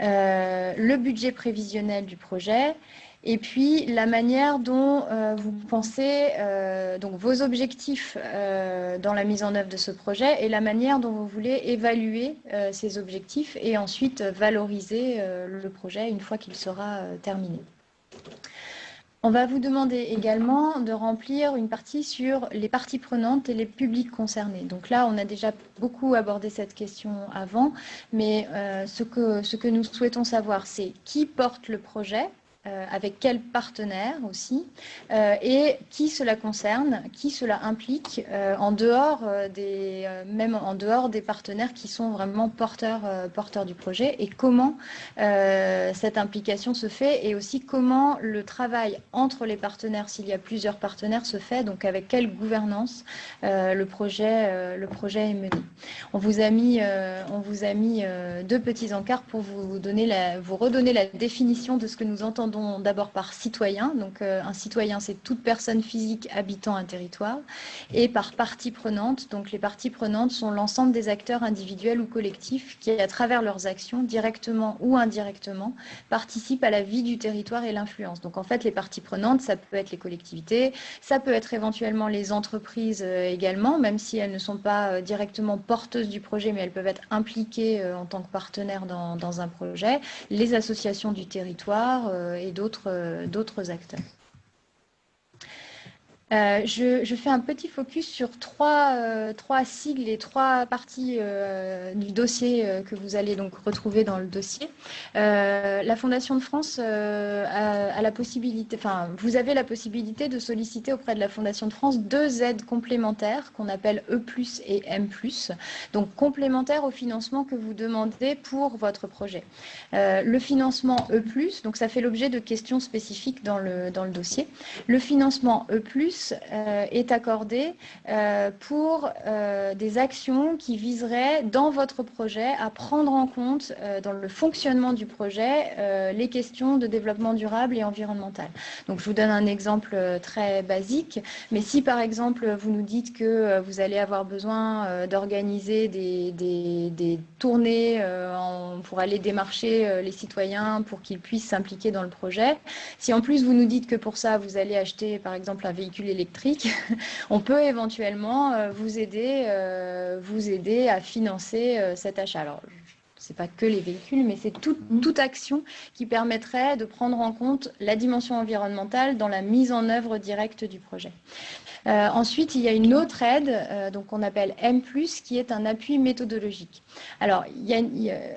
le budget prévisionnel du projet, et puis la manière dont vous pensez, donc vos objectifs dans la mise en œuvre de ce projet et la manière dont vous voulez évaluer ces objectifs et ensuite valoriser le projet une fois qu'il sera terminé. On va vous demander également de remplir une partie sur les parties prenantes et les publics concernés. Donc là, on a déjà beaucoup abordé cette question avant, mais ce que nous souhaitons savoir, c'est qui porte le projet, avec quels partenaires aussi, et qui cela concerne, qui cela implique, en dehors même en dehors des partenaires qui sont vraiment porteurs du projet, et comment cette implication se fait, et aussi comment le travail entre les partenaires, s'il y a plusieurs partenaires, se fait, donc avec quelle gouvernance le projet est mené. On vous a mis deux petits encarts pour vous redonner la définition de ce que nous entendons d'abord par citoyen. Donc un citoyen, c'est toute personne physique habitant un territoire, et par partie prenante. Donc les parties prenantes sont l'ensemble des acteurs individuels ou collectifs qui, à travers leurs actions, directement ou indirectement, participent à la vie du territoire et l'influence. Donc en fait, les parties prenantes, ça peut être les collectivités, ça peut être éventuellement les entreprises également, même si elles ne sont pas directement porteuses du projet, mais elles peuvent être impliquées en tant que partenaires dans un projet, les associations du territoire et d'autres acteurs. Je fais un petit focus sur trois sigles et trois parties du dossier que vous allez donc retrouver dans le dossier. La Fondation de France a la possibilité, vous avez la possibilité de solliciter auprès de la Fondation de France 2 aides complémentaires qu'on appelle E+ et M+, donc complémentaires au financement que vous demandez pour votre projet. Le financement E+, donc ça fait l'objet de questions spécifiques dans le dossier. Le financement E+, est accordé pour des actions qui viseraient, dans votre projet, à prendre en compte, dans le fonctionnement du projet, les questions de développement durable et environnemental. Donc, je vous donne un exemple très basique, mais si, par exemple, vous nous dites que vous allez avoir besoin d'organiser des tournées pour aller démarcher les citoyens pour qu'ils puissent s'impliquer dans le projet, si en plus vous nous dites que pour ça, vous allez acheter, par exemple, un véhicule électrique, on peut éventuellement vous aider à financer cet achat. Alors, ce n'est pas que les véhicules, mais c'est toute action qui permettrait de prendre en compte la dimension environnementale dans la mise en œuvre directe du projet. Ensuite, il y a une autre aide, donc on appelle M+, qui est un appui méthodologique. Alors,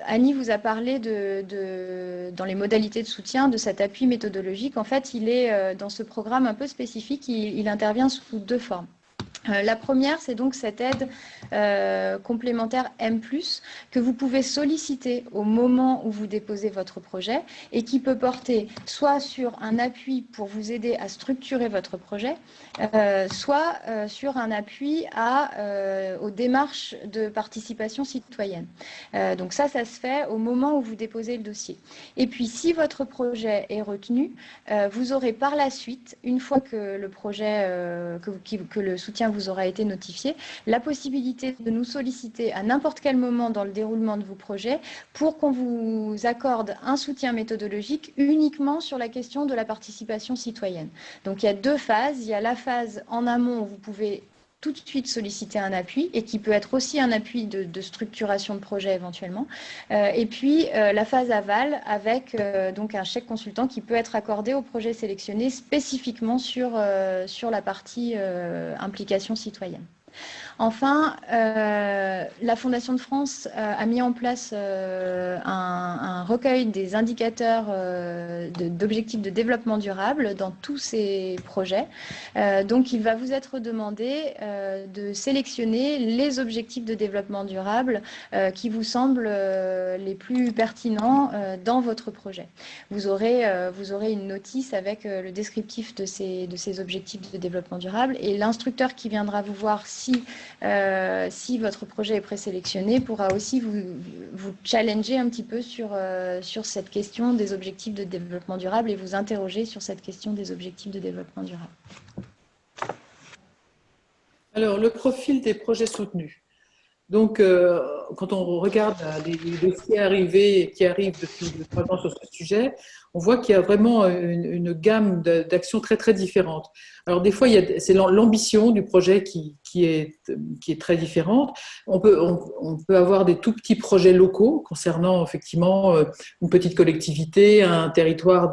Annie vous a parlé dans les modalités de soutien de cet appui méthodologique. En fait, il est dans ce programme un peu spécifique, il intervient sous deux formes. La première, c'est donc cette aide complémentaire M+, que vous pouvez solliciter au moment où vous déposez votre projet et qui peut porter soit sur un appui pour vous aider à structurer votre projet, soit sur un appui aux démarches de participation citoyenne. Donc ça se fait au moment où vous déposez le dossier. Et puis, si votre projet est retenu, vous aurez par la suite, une fois que le projet, que le soutien vous aura été notifié, la possibilité de nous solliciter à n'importe quel moment dans le déroulement de vos projets pour qu'on vous accorde un soutien méthodologique uniquement sur la question de la participation citoyenne. Donc il y a deux phases. Il y a la phase en amont où vous pouvez tout de suite solliciter un appui et qui peut être aussi un appui de structuration de projet éventuellement. Et puis la phase aval avec donc un chèque consultant qui peut être accordé au projet sélectionné spécifiquement sur la partie implication citoyenne. Enfin, la Fondation de France a mis en place un recueil des indicateurs d'objectifs de développement durable dans tous ces projets. Donc, il va vous être demandé de sélectionner les objectifs de développement durable qui vous semblent les plus pertinents dans votre projet. Vous aurez une notice avec le descriptif de ces objectifs de développement durable et l'instructeur qui viendra vous voir si votre projet est présélectionné, pourra aussi vous challenger un petit peu sur cette question des objectifs de développement durable et vous interroger sur cette question des objectifs de développement durable. Alors, le profil des projets soutenus. Donc, quand on regarde les dossiers qui arrivent depuis 3 ans sur ce sujet, on voit qu'il y a vraiment une gamme d'actions très, très différentes. Alors, des fois, c'est l'ambition du projet qui est très différente. On peut avoir des tout petits projets locaux concernant effectivement une petite collectivité, un territoire,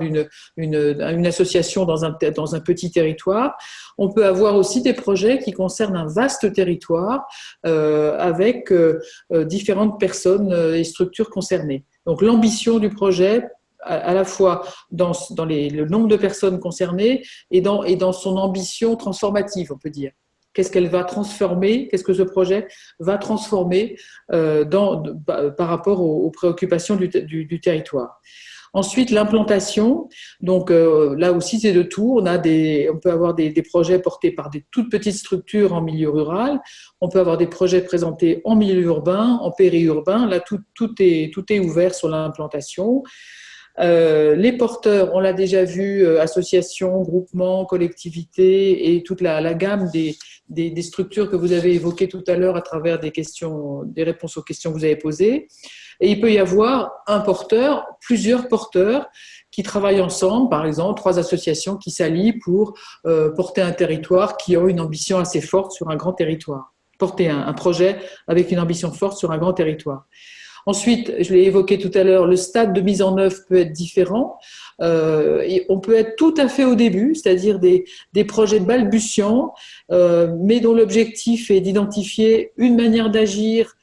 une association dans un petit territoire. On peut avoir aussi des projets qui concernent un vaste territoire avec différentes personnes et structures concernées. Donc, l'ambition du projet, à la fois dans le nombre de personnes concernées et dans son ambition transformative, on peut dire. Qu'est-ce qu'elle va transformer, qu'est-ce que ce projet va transformer par rapport aux préoccupations du territoire. Ensuite, l'implantation. Donc là aussi, c'est de tout. On peut avoir des projets portés par des toutes petites structures en milieu rural. On peut avoir des projets présentés en milieu urbain, en périurbain. Là, tout est ouvert sur l'implantation. Les porteurs, on l'a déjà vu, associations, groupements, collectivités et toute la gamme des structures que vous avez évoquées tout à l'heure à travers des réponses aux questions que vous avez posées. Et il peut y avoir un porteur, plusieurs porteurs qui travaillent ensemble, par exemple 3 associations qui s'allient pour porter un territoire qui ont une ambition assez forte sur un grand territoire. Porter un projet avec une ambition forte sur un grand territoire. Ensuite, je l'ai évoqué tout à l'heure, le stade de mise en œuvre peut être différent. Et on peut être tout à fait au début, c'est-à-dire des projets balbutiants, mais dont l'objectif est d'identifier une manière d'agir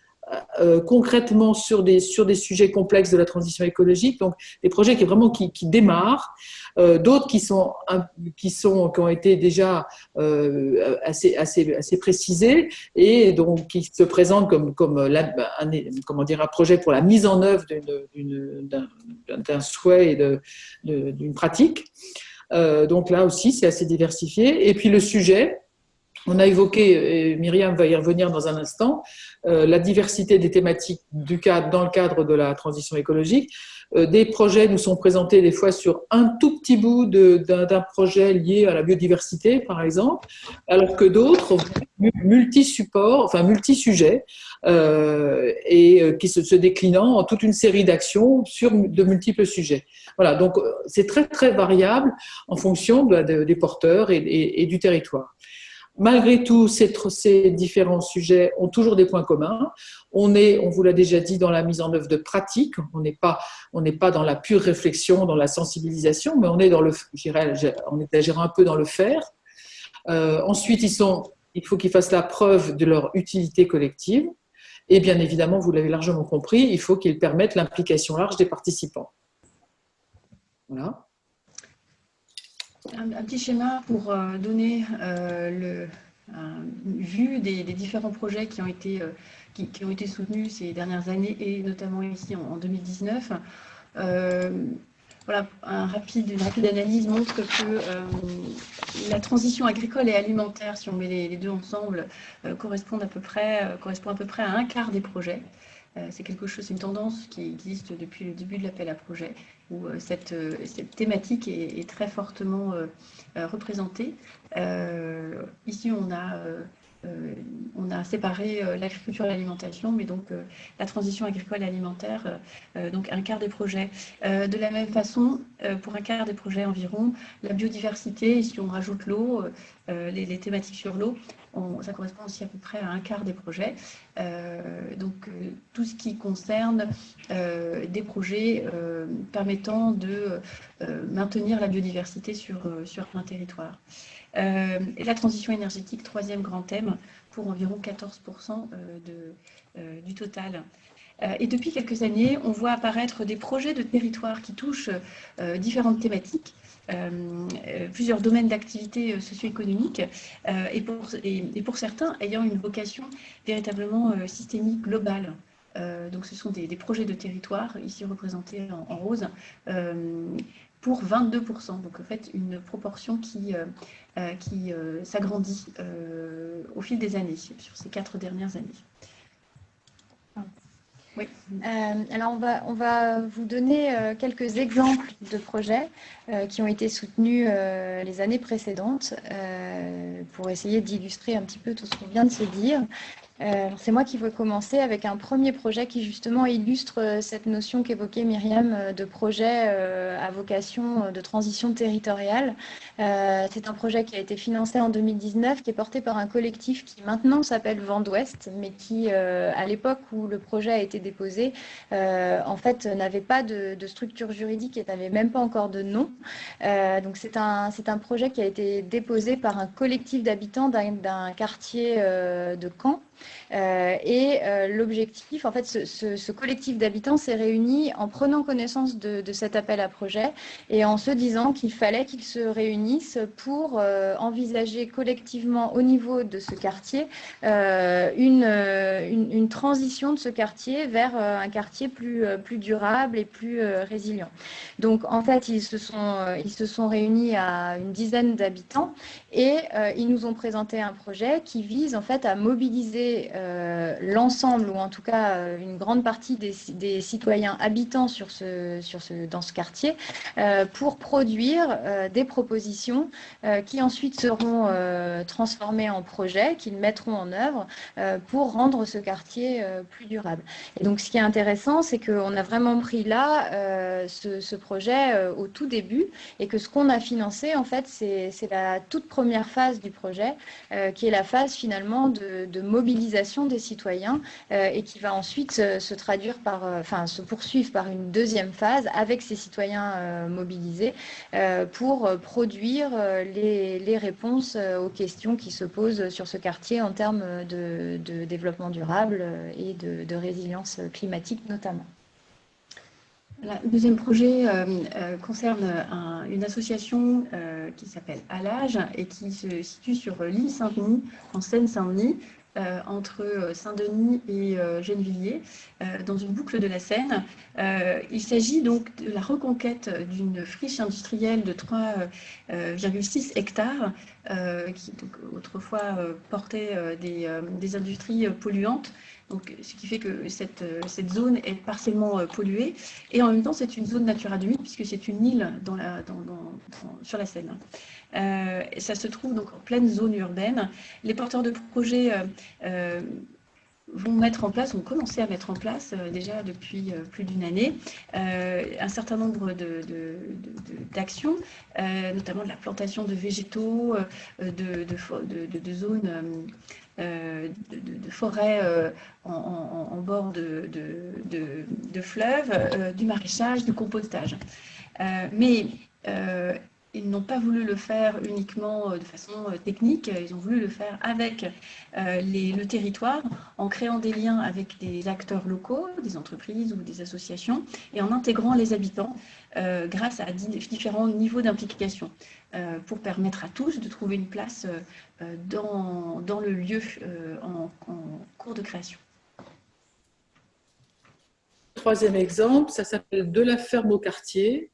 concrètement sur des sujets complexes de la transition écologique. Donc, des projets qui démarrent, d'autres qui ont été déjà assez précisés et donc qui se présentent comme un projet pour la mise en œuvre d'un souhait et d'une pratique. Donc là aussi, c'est assez diversifié. Et puis le sujet, on a évoqué, et Myriam va y revenir dans un instant, la diversité des thématiques dans le cadre de la transition écologique. Des projets nous sont présentés des fois sur un tout petit bout d'un projet lié à la biodiversité, par exemple, alors que d'autres, multi-supports, enfin multi-sujets, et qui se déclinant en toute une série d'actions sur de multiples sujets. Voilà, donc c'est très, très variable en fonction des porteurs et du territoire. Malgré tout, ces différents sujets ont toujours des points communs. On vous l'a déjà dit, dans la mise en œuvre de pratiques. On n'est pas dans la pure réflexion, dans la sensibilisation, mais on est on est un peu dans le faire. Ensuite, il faut qu'ils fassent la preuve de leur utilité collective. Et bien évidemment, vous l'avez largement compris, il faut qu'ils permettent l'implication large des participants. Voilà. Un petit schéma pour donner une vue des différents projets qui ont été soutenus ces dernières années et notamment ici en 2019. Voilà, une rapide analyse montre que la transition agricole et alimentaire, si on met les deux ensemble, correspond à peu près à un quart des projets. C'est une tendance qui existe depuis le début de l'appel à projet, où cette thématique est très fortement représentée. Ici, on a séparé l'agriculture et l'alimentation, mais donc la transition agricole et alimentaire, donc un quart des projets. De la même façon, pour un quart des projets environ, la biodiversité, et si on rajoute l'eau, les thématiques sur l'eau, ça correspond aussi à peu près à un quart des projets. Tout ce qui concerne des projets permettant de maintenir la biodiversité sur un territoire. Et la transition énergétique, troisième grand thème, pour environ 14% du total. Et depuis quelques années, on voit apparaître des projets de territoire qui touchent différentes thématiques, plusieurs domaines d'activité socio-économique, et pour certains ayant une vocation véritablement systémique, globale. Donc ce sont des projets de territoire, ici représentés en rose, pour 22%. Donc en fait, une proportion qui s'agrandit au fil des années, sur ces 4 dernières années. Oui. Alors on va vous donner quelques exemples de projets qui ont été soutenus les années précédentes pour essayer d'illustrer un petit peu tout ce qu'on vient de se dire. C'est moi qui veux commencer avec un premier projet qui justement illustre cette notion qu'évoquait Myriam de projet à vocation de transition territoriale. C'est un projet qui a été financé en 2019, qui est porté par un collectif qui maintenant s'appelle Vent d'Ouest, mais qui, à l'époque où le projet a été déposé, en fait, n'avait pas de structure juridique et n'avait même pas encore de nom. Donc c'est un projet qui a été déposé par un collectif d'habitants d'un quartier de Caen. L'objectif, en fait, ce collectif d'habitants s'est réuni en prenant connaissance de cet appel à projet et en se disant qu'il fallait qu'ils se réunissent pour envisager collectivement au niveau de ce quartier une transition de ce quartier vers un quartier plus durable et plus résilient. Donc, en fait, ils se sont réunis à une dizaine d'habitants et ils nous ont présenté un projet qui vise en fait à mobiliser l'ensemble, ou en tout cas une grande partie des citoyens habitants dans ce quartier, pour produire des propositions qui ensuite seront transformées en projets, qu'ils mettront en œuvre pour rendre ce quartier plus durable. Et donc ce qui est intéressant, c'est qu'on a vraiment pris là ce projet au tout début, et que ce qu'on a financé, en fait, c'est la toute première phase du projet, qui est la phase finalement de mobilisation des citoyens et qui va ensuite se poursuivre par une deuxième phase avec ces citoyens mobilisés pour produire les réponses aux questions qui se posent sur ce quartier en termes de développement durable et de résilience climatique notamment. Le deuxième projet concerne une association qui s'appelle Alage et qui se situe sur l'île Saint-Denis, en Seine-Saint-Denis. entre Saint-Denis et Gennevilliers, dans une boucle de la Seine. Il s'agit donc de la reconquête d'une friche industrielle de 3,6 hectares qui donc, autrefois portait des industries polluantes. Donc, ce qui fait que cette zone est partiellement polluée. Et en même temps, c'est une zone Natura 2000 puisque c'est une île sur la Seine. Ça se trouve donc en pleine zone urbaine. Les porteurs de projets vont commencer à mettre en place déjà depuis plus d'une année un certain nombre d'actions, notamment de la plantation de végétaux, de zones de forêts en bord de fleuves, du maraîchage, du compostage. Mais ils n'ont pas voulu le faire uniquement de façon technique, ils ont voulu le faire avec le territoire, en créant des liens avec des acteurs locaux, des entreprises ou des associations, et en intégrant les habitants grâce à différents niveaux d'implication, pour permettre à tous de trouver une place dans le lieu en cours de création. Troisième exemple, ça s'appelle De la ferme au quartier.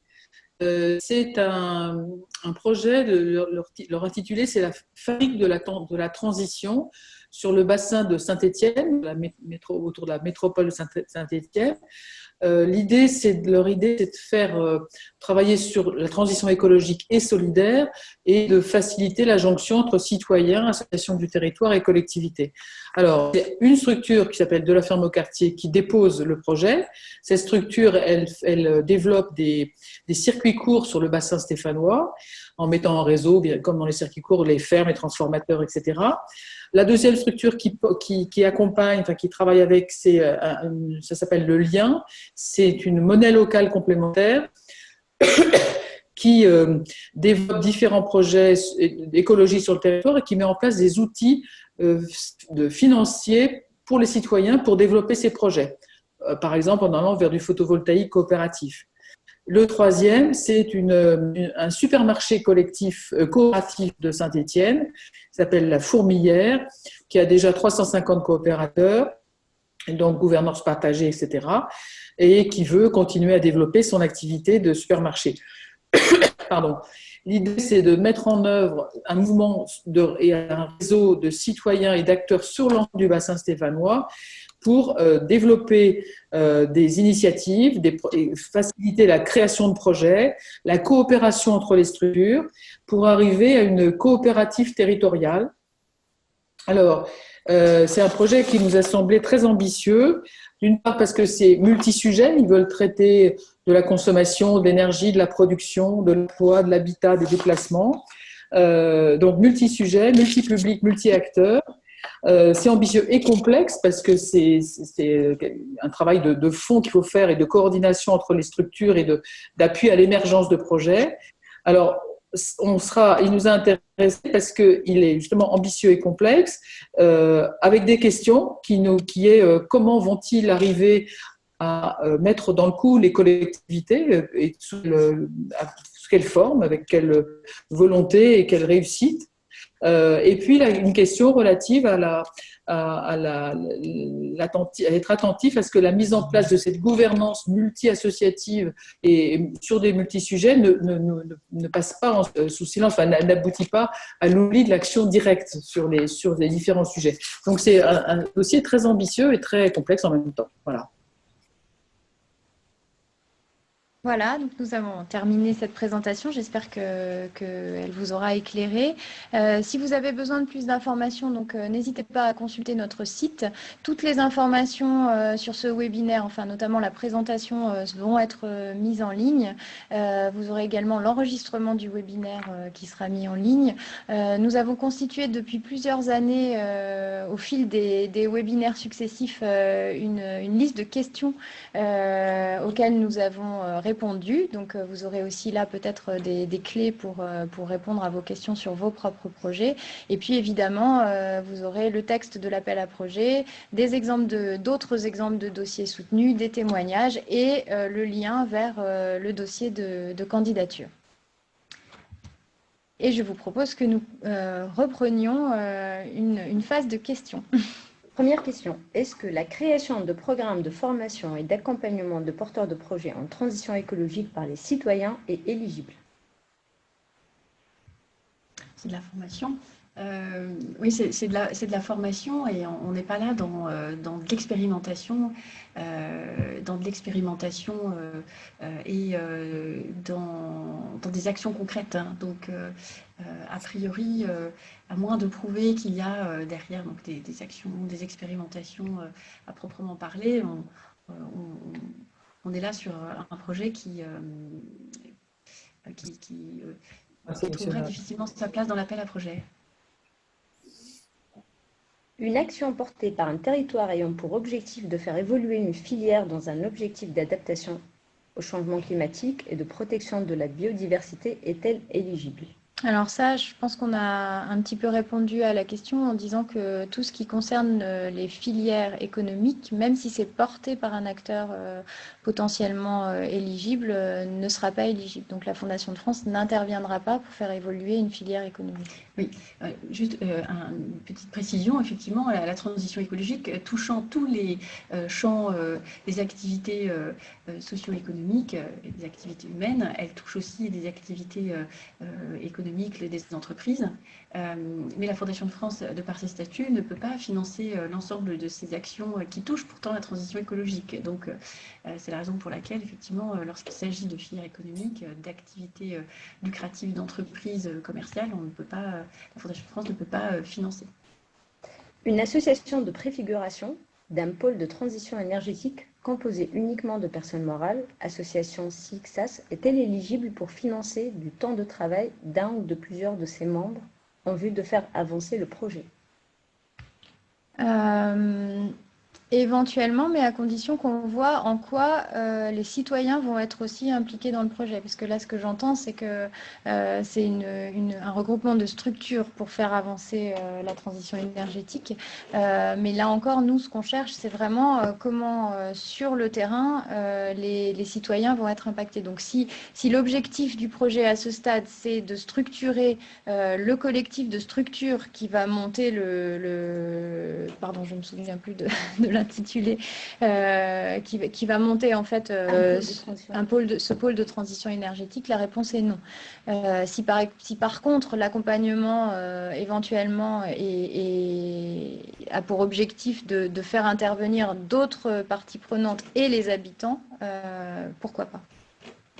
C'est un projet, leur intitulé, c'est la fabrique de la transition sur le bassin de Saint-Étienne, autour de la métropole de Saint-Étienne. Leur idée, c'est de faire travailler sur la transition écologique et solidaire et de faciliter la jonction entre citoyens, associations du territoire et collectivités. Alors, c'est une structure qui s'appelle De la ferme au quartier qui dépose le projet. Cette structure, elle développe des circuits courts sur le bassin stéphanois en mettant en réseau, comme dans les circuits courts, les fermes, les transformateurs, etc. La deuxième structure qui accompagne, enfin qui travaille avec, ça s'appelle Le Lien. C'est une monnaie locale complémentaire qui développe différents projets d'écologie sur le territoire et qui met en place des outils financiers pour les citoyens pour développer ces projets. Par exemple, en allant vers du photovoltaïque coopératif. Le troisième, c'est un supermarché collectif coopératif de Saint-Étienne, qui s'appelle La Fourmilière, qui a déjà 350 coopérateurs, donc gouvernance partagée, etc., et qui veut continuer à développer son activité de supermarché. Pardon. L'idée, c'est de mettre en œuvre un mouvement et un réseau de citoyens et d'acteurs sur l'ensemble du bassin stéphanois pour développer des initiatives, et faciliter la création de projets, la coopération entre les structures, pour arriver à une coopérative territoriale. Alors, c'est un projet qui nous a semblé très ambitieux, d'une part parce que c'est multi-sujet, ils veulent traiter de la consommation, de l'énergie, de la production, de l'emploi, de l'habitat, des déplacements. Donc multi-sujet, multi-public, multi-acteurs. C'est ambitieux et complexe parce que c'est un travail de fond qu'il faut faire et de coordination entre les structures et d'appui à l'émergence de projets. Alors, il nous a intéressés parce qu'il est justement ambitieux et complexe, avec des questions qui est comment vont-ils arriver à mettre dans le coup les collectivités et sous quelle forme, avec quelle volonté et quelle réussite. Et puis, là, une question relative à être attentif à ce que la mise en place de cette gouvernance multi-associative et sur des multi-sujets ne passe pas sous silence, enfin, n'aboutit pas à l'oubli de l'action directe sur les différents sujets. Donc, c'est un dossier très ambitieux et très complexe en même temps. Voilà. Voilà, donc nous avons terminé cette présentation. J'espère qu'elle vous aura éclairé. Si vous avez besoin de plus d'informations, donc n'hésitez pas à consulter notre site. Toutes les informations sur ce webinaire, enfin notamment la présentation, vont être mises en ligne. Vous aurez également l'enregistrement du webinaire qui sera mis en ligne. Nous avons constitué depuis plusieurs années, au fil des webinaires successifs, une liste de questions auxquelles nous avons répondu. Donc, vous aurez aussi là peut-être des clés pour répondre à vos questions sur vos propres projets. Et puis, évidemment, vous aurez le texte de l'appel à projet, d'autres exemples de dossiers soutenus, des témoignages et le lien vers le dossier de candidature. Et je vous propose que nous reprenions une phase de questions. Première question. Est-ce que la création de programmes de formation et d'accompagnement de porteurs de projets en transition écologique par les citoyens est éligible? C'est de la formation. Oui, c'est de la formation et on n'est pas là dans de l'expérimentation, et dans des actions concrètes, hein. Donc, a priori, à moins de prouver qu'il y a derrière donc des actions, des expérimentations à proprement parler, on est là sur un projet qui trouverait difficilement sa place dans l'appel à projet. Une action portée par un territoire ayant pour objectif de faire évoluer une filière dans un objectif d'adaptation au changement climatique et de protection de la biodiversité est-elle éligible? Alors ça, je pense qu'on a un petit peu répondu à la question en disant que tout ce qui concerne les filières économiques, même si c'est porté par un acteur potentiellement éligible, ne sera pas éligible. Donc la Fondation de France n'interviendra pas pour faire évoluer une filière économique. Oui, juste une petite précision, effectivement, la transition écologique touchant tous les champs des activités socio-économiques et des activités humaines, elle touche aussi des activités économiques des entreprises. Mais la Fondation de France, de par ses statuts, ne peut pas financer l'ensemble de ces actions qui touchent pourtant la transition écologique. Donc, c'est la raison pour laquelle, effectivement, lorsqu'il s'agit de filières économiques, d'activités lucratives d'entreprises commerciales, la Fondation de France ne peut pas financer. Une association de préfiguration d'un pôle de transition énergétique composé uniquement de personnes morales, association CICSAS, est-elle éligible pour financer du temps de travail d'un ou de plusieurs de ses membres en vue de faire avancer le projet? Éventuellement, mais à condition qu'on voit en quoi les citoyens vont être aussi impliqués dans le projet. Parce que là, ce que j'entends, c'est que c'est un regroupement de structures pour faire avancer la transition énergétique. Mais là encore, nous, ce qu'on cherche, c'est vraiment comment, sur le terrain, les citoyens vont être impactés. Donc, si l'objectif du projet à ce stade, c'est de structurer le collectif de structures qui va monter pardon, je ne me souviens plus de l'intitulé, qui va monter en fait ce pôle de transition énergétique, la réponse est non. Si par contre l'accompagnement éventuellement a pour objectif de faire intervenir d'autres parties prenantes et les habitants, pourquoi pas.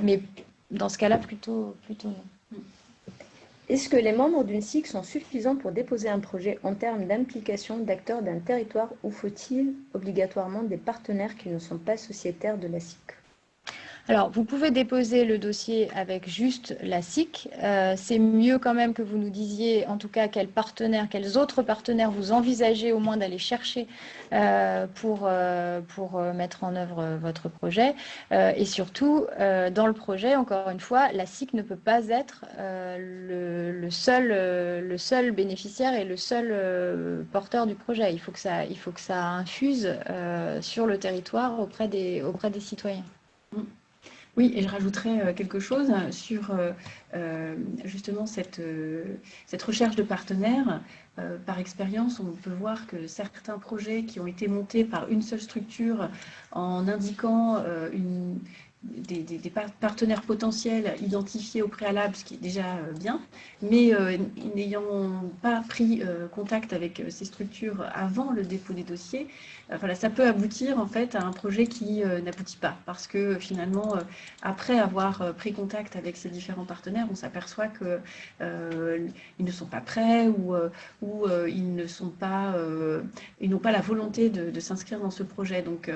Mais dans ce cas-là, plutôt non. Est-ce que les membres d'une SIC sont suffisants pour déposer un projet en termes d'implication d'acteurs d'un territoire ou faut-il obligatoirement des partenaires qui ne sont pas sociétaires de la SIC? Alors, vous pouvez déposer le dossier avec juste la SIC. C'est mieux quand même que vous nous disiez, en tout cas, quels autres partenaires vous envisagez au moins d'aller chercher pour mettre en œuvre votre projet. Et surtout, dans le projet, encore une fois, la SIC ne peut pas être le seul bénéficiaire et le seul porteur du projet. Il faut que ça infuse sur le territoire auprès des citoyens. Oui, et je rajouterais quelque chose sur justement cette recherche de partenaires. Par expérience, on peut voir que certains projets qui ont été montés par une seule structure en indiquant des partenaires potentiels identifiés au préalable, ce qui est déjà bien, mais n'ayant pas pris contact avec ces structures avant le dépôt des dossiers, voilà, ça peut aboutir en fait à un projet qui n'aboutit pas, parce que finalement, après avoir pris contact avec ces différents partenaires, on s'aperçoit qu'ils ne sont pas prêts ou ils n'ont pas la volonté de s'inscrire dans ce projet. Donc,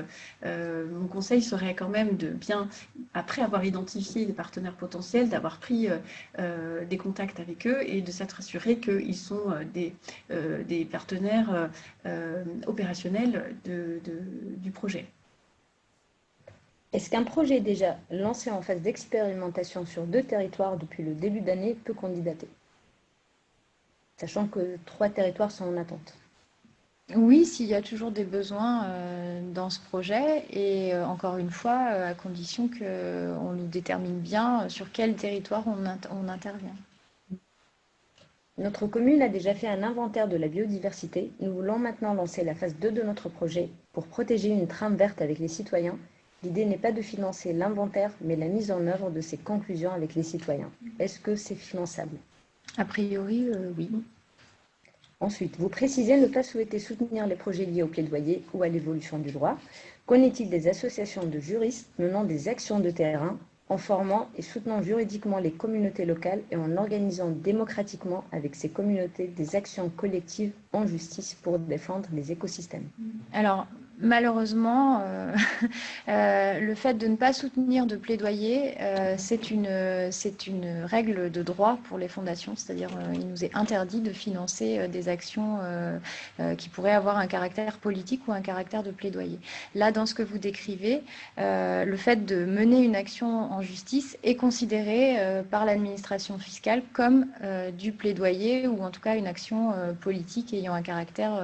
mon conseil serait quand même de bien, après avoir identifié des partenaires potentiels, d'avoir pris des contacts avec eux et de s'assurer qu'ils sont des partenaires opérationnels du projet. Est-ce qu'un projet déjà lancé en phase d'expérimentation sur 2 territoires depuis le début d'année peut candidater, sachant que 3 territoires sont en attente? Oui, s'il y a toujours des besoins dans ce projet et encore une fois, à condition qu'on nous détermine bien sur quel territoire on intervient. Notre commune a déjà fait un inventaire de la biodiversité. Nous voulons maintenant lancer la phase 2 de notre projet pour protéger une trame verte avec les citoyens. L'idée n'est pas de financer l'inventaire, mais la mise en œuvre de ses conclusions avec les citoyens. Est-ce que c'est finançable? A priori, oui. Ensuite, vous précisez ne pas souhaiter soutenir les projets liés au plaidoyer ou à l'évolution du droit. Qu'en est-il des associations de juristes menant des actions de terrain, en formant et soutenant juridiquement les communautés locales et en organisant démocratiquement avec ces communautés des actions collectives en justice pour défendre les écosystèmes? Alors, malheureusement, le fait de ne pas soutenir de plaidoyer, c'est une règle de droit pour les fondations, c'est-à-dire il nous est interdit de financer des actions qui pourraient avoir un caractère politique ou un caractère de plaidoyer. Là, dans ce que vous décrivez, le fait de mener une action en justice est considéré par l'administration fiscale comme du plaidoyer ou en tout cas une action politique ayant un caractère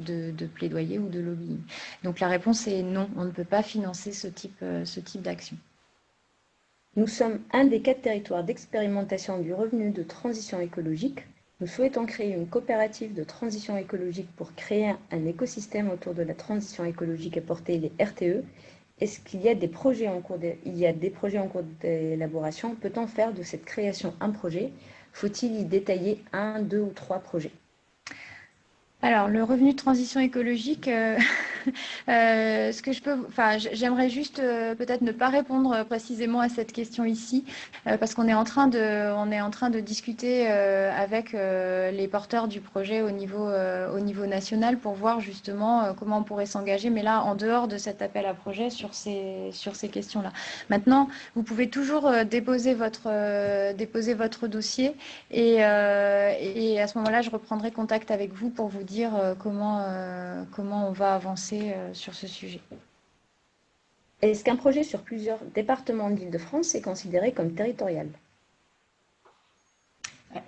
de plaidoyer ou de lobbying. Donc la réponse est non, on ne peut pas financer ce type d'action. Nous sommes un des 4 territoires d'expérimentation du revenu de transition écologique. Nous souhaitons créer une coopérative de transition écologique pour créer un écosystème autour de la transition écologique et porter les RTE. Est-ce qu'il y a des projets en cours d'élaboration? Peut-on faire de cette création un projet? Faut-il y détailler 1, 2 ou 3 projets? Alors, le revenu de transition écologique, j'aimerais juste peut-être ne pas répondre précisément à cette question ici, parce qu'on est en train de discuter avec les porteurs du projet au niveau national pour voir justement comment on pourrait s'engager, mais là, en dehors de cet appel à projet sur ces questions-là. Maintenant, vous pouvez toujours déposer votre dossier et à ce moment-là, je reprendrai contact avec vous pour vous dire comment on va avancer sur ce sujet. Est-ce qu'un projet sur plusieurs départements d'Île-de-France est considéré comme territorial?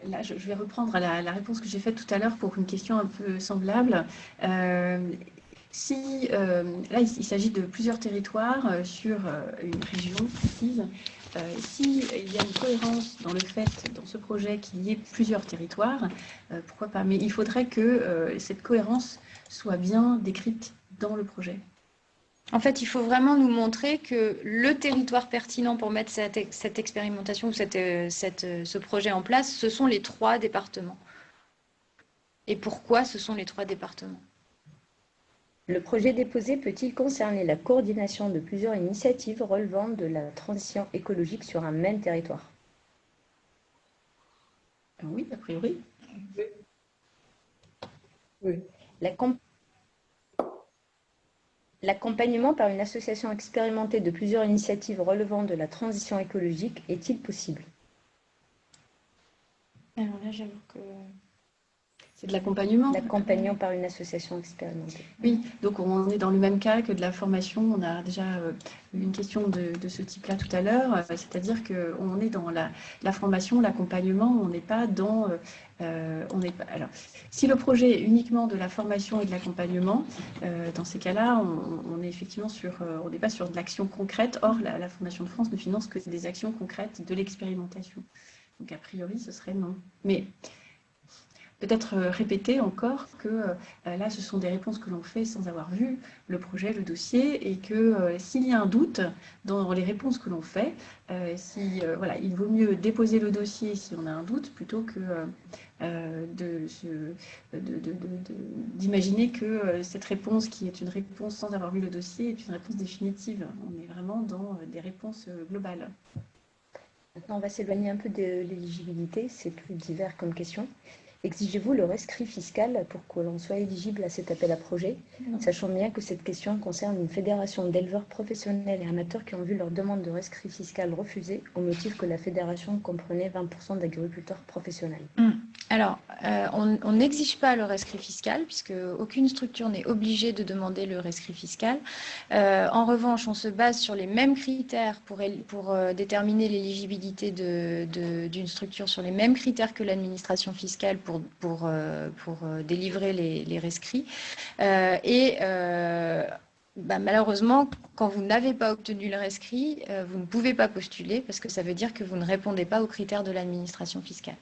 Là, je vais reprendre la réponse que j'ai faite tout à l'heure pour une question un peu semblable. Là, il s'agit de plusieurs territoires sur une région précise. S'il y a une cohérence dans le fait, dans ce projet, qu'il y ait plusieurs territoires, pourquoi pas? Mais il faudrait que cette cohérence soit bien décrite dans le projet. En fait, il faut vraiment nous montrer que le territoire pertinent pour mettre cette expérimentation ou ce projet en place, ce sont les 3 départements. Et pourquoi ce sont les 3 départements? Le projet déposé peut-il concerner la coordination de plusieurs initiatives relevant de la transition écologique sur un même territoire? Oui, a priori. Oui. L'accompagnement par une association expérimentée de plusieurs initiatives relevant de la transition écologique est-il possible? Alors là, j'avoue que... C'est de l'accompagnement. L'accompagnement par une association expérimentée. Oui, donc on est dans le même cas que de la formation. On a déjà eu une question de ce type-là tout à l'heure. C'est-à-dire qu'on est dans la formation, l'accompagnement. On n'est pas dans... Alors, si le projet est uniquement de la formation et de l'accompagnement, dans ces cas-là, on est effectivement on n'est pas sur de l'action concrète. Or, la Fondation de France ne finance que des actions concrètes de l'expérimentation. Donc, a priori, ce serait non. Mais... peut-être répéter encore que là, ce sont des réponses que l'on fait sans avoir vu le projet, le dossier, et que s'il y a un doute dans les réponses que l'on fait, il vaut mieux déposer le dossier si on a un doute plutôt que d'imaginer que cette réponse, qui est une réponse sans avoir vu le dossier, est une réponse définitive. On est vraiment dans des réponses globales. Maintenant, on va s'éloigner un peu de l'éligibilité, c'est plus divers comme question. Exigez-vous le rescrit fiscal pour que l'on soit éligible à cet appel à projet, sachant bien que cette question concerne une fédération d'éleveurs professionnels et amateurs qui ont vu leur demande de rescrit fiscal refusée au motif que la fédération comprenait 20% d'agriculteurs professionnels? Alors, on n'exige pas le rescrit fiscal puisque aucune structure n'est obligée de demander le rescrit fiscal. En revanche, on se base sur les mêmes critères pour déterminer l'éligibilité d'une structure, sur les mêmes critères que l'administration fiscale pour délivrer les rescrits. Malheureusement, quand vous n'avez pas obtenu le rescrit, vous ne pouvez pas postuler parce que ça veut dire que vous ne répondez pas aux critères de l'administration fiscale.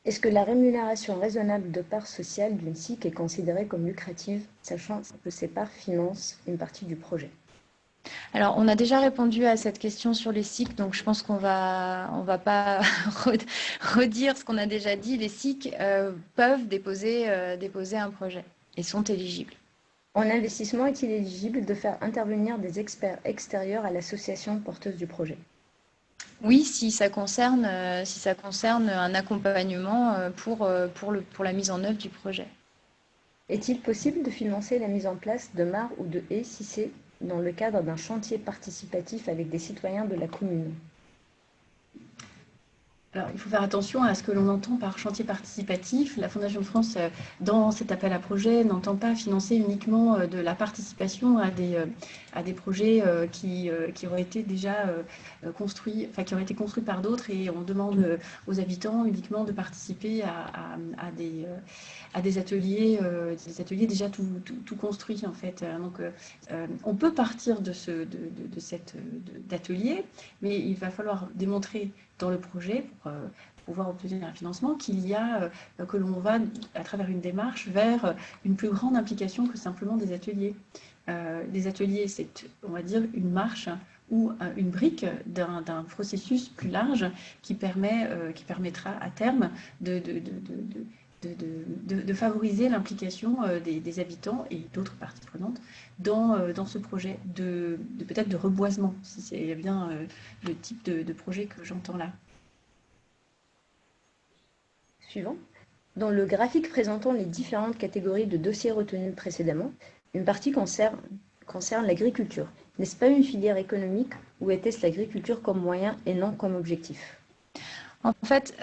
Est-ce que la rémunération raisonnable de part sociale d'une SIC est considérée comme lucrative, sachant que ces parts financent une partie du projet? Alors, on a déjà répondu à cette question sur les SIC, donc je pense qu'on on va pas redire ce qu'on a déjà dit. Les SIC peuvent déposer un projet et sont éligibles. En investissement, est-il éligible de faire intervenir des experts extérieurs à l'association porteuse du projet? Oui, si ça concerne un accompagnement pour la mise en œuvre du projet. Est-il possible de financer la mise en place de mares ou de haies si c'est dans le cadre d'un chantier participatif avec des citoyens de la commune? Alors, il faut faire attention à ce que l'on entend par chantier participatif. La Fondation de France, dans cet appel à projet, n'entend pas financer uniquement de la participation à des projets qui auraient été déjà construits, enfin qui auraient été construits par d'autres, et on demande aux habitants uniquement de participer à des ateliers déjà tout construits en fait. Donc, on peut partir d'atelier, mais il va falloir démontrer dans le projet pour pouvoir obtenir un financement que l'on va à travers une démarche vers une plus grande implication que simplement des ateliers. Les ateliers, c'est, on va dire, une marche ou une brique d'un processus plus large qui permettra à terme de favoriser l'implication des habitants et d'autres parties prenantes dans ce projet peut-être de reboisement, si c'est bien le type de projet que j'entends là. Suivant. Dans le graphique présentant les différentes catégories de dossiers retenus précédemment, une partie concerne l'agriculture. N'est-ce pas une filière économique ou était-ce l'agriculture comme moyen et non comme objectif? En fait,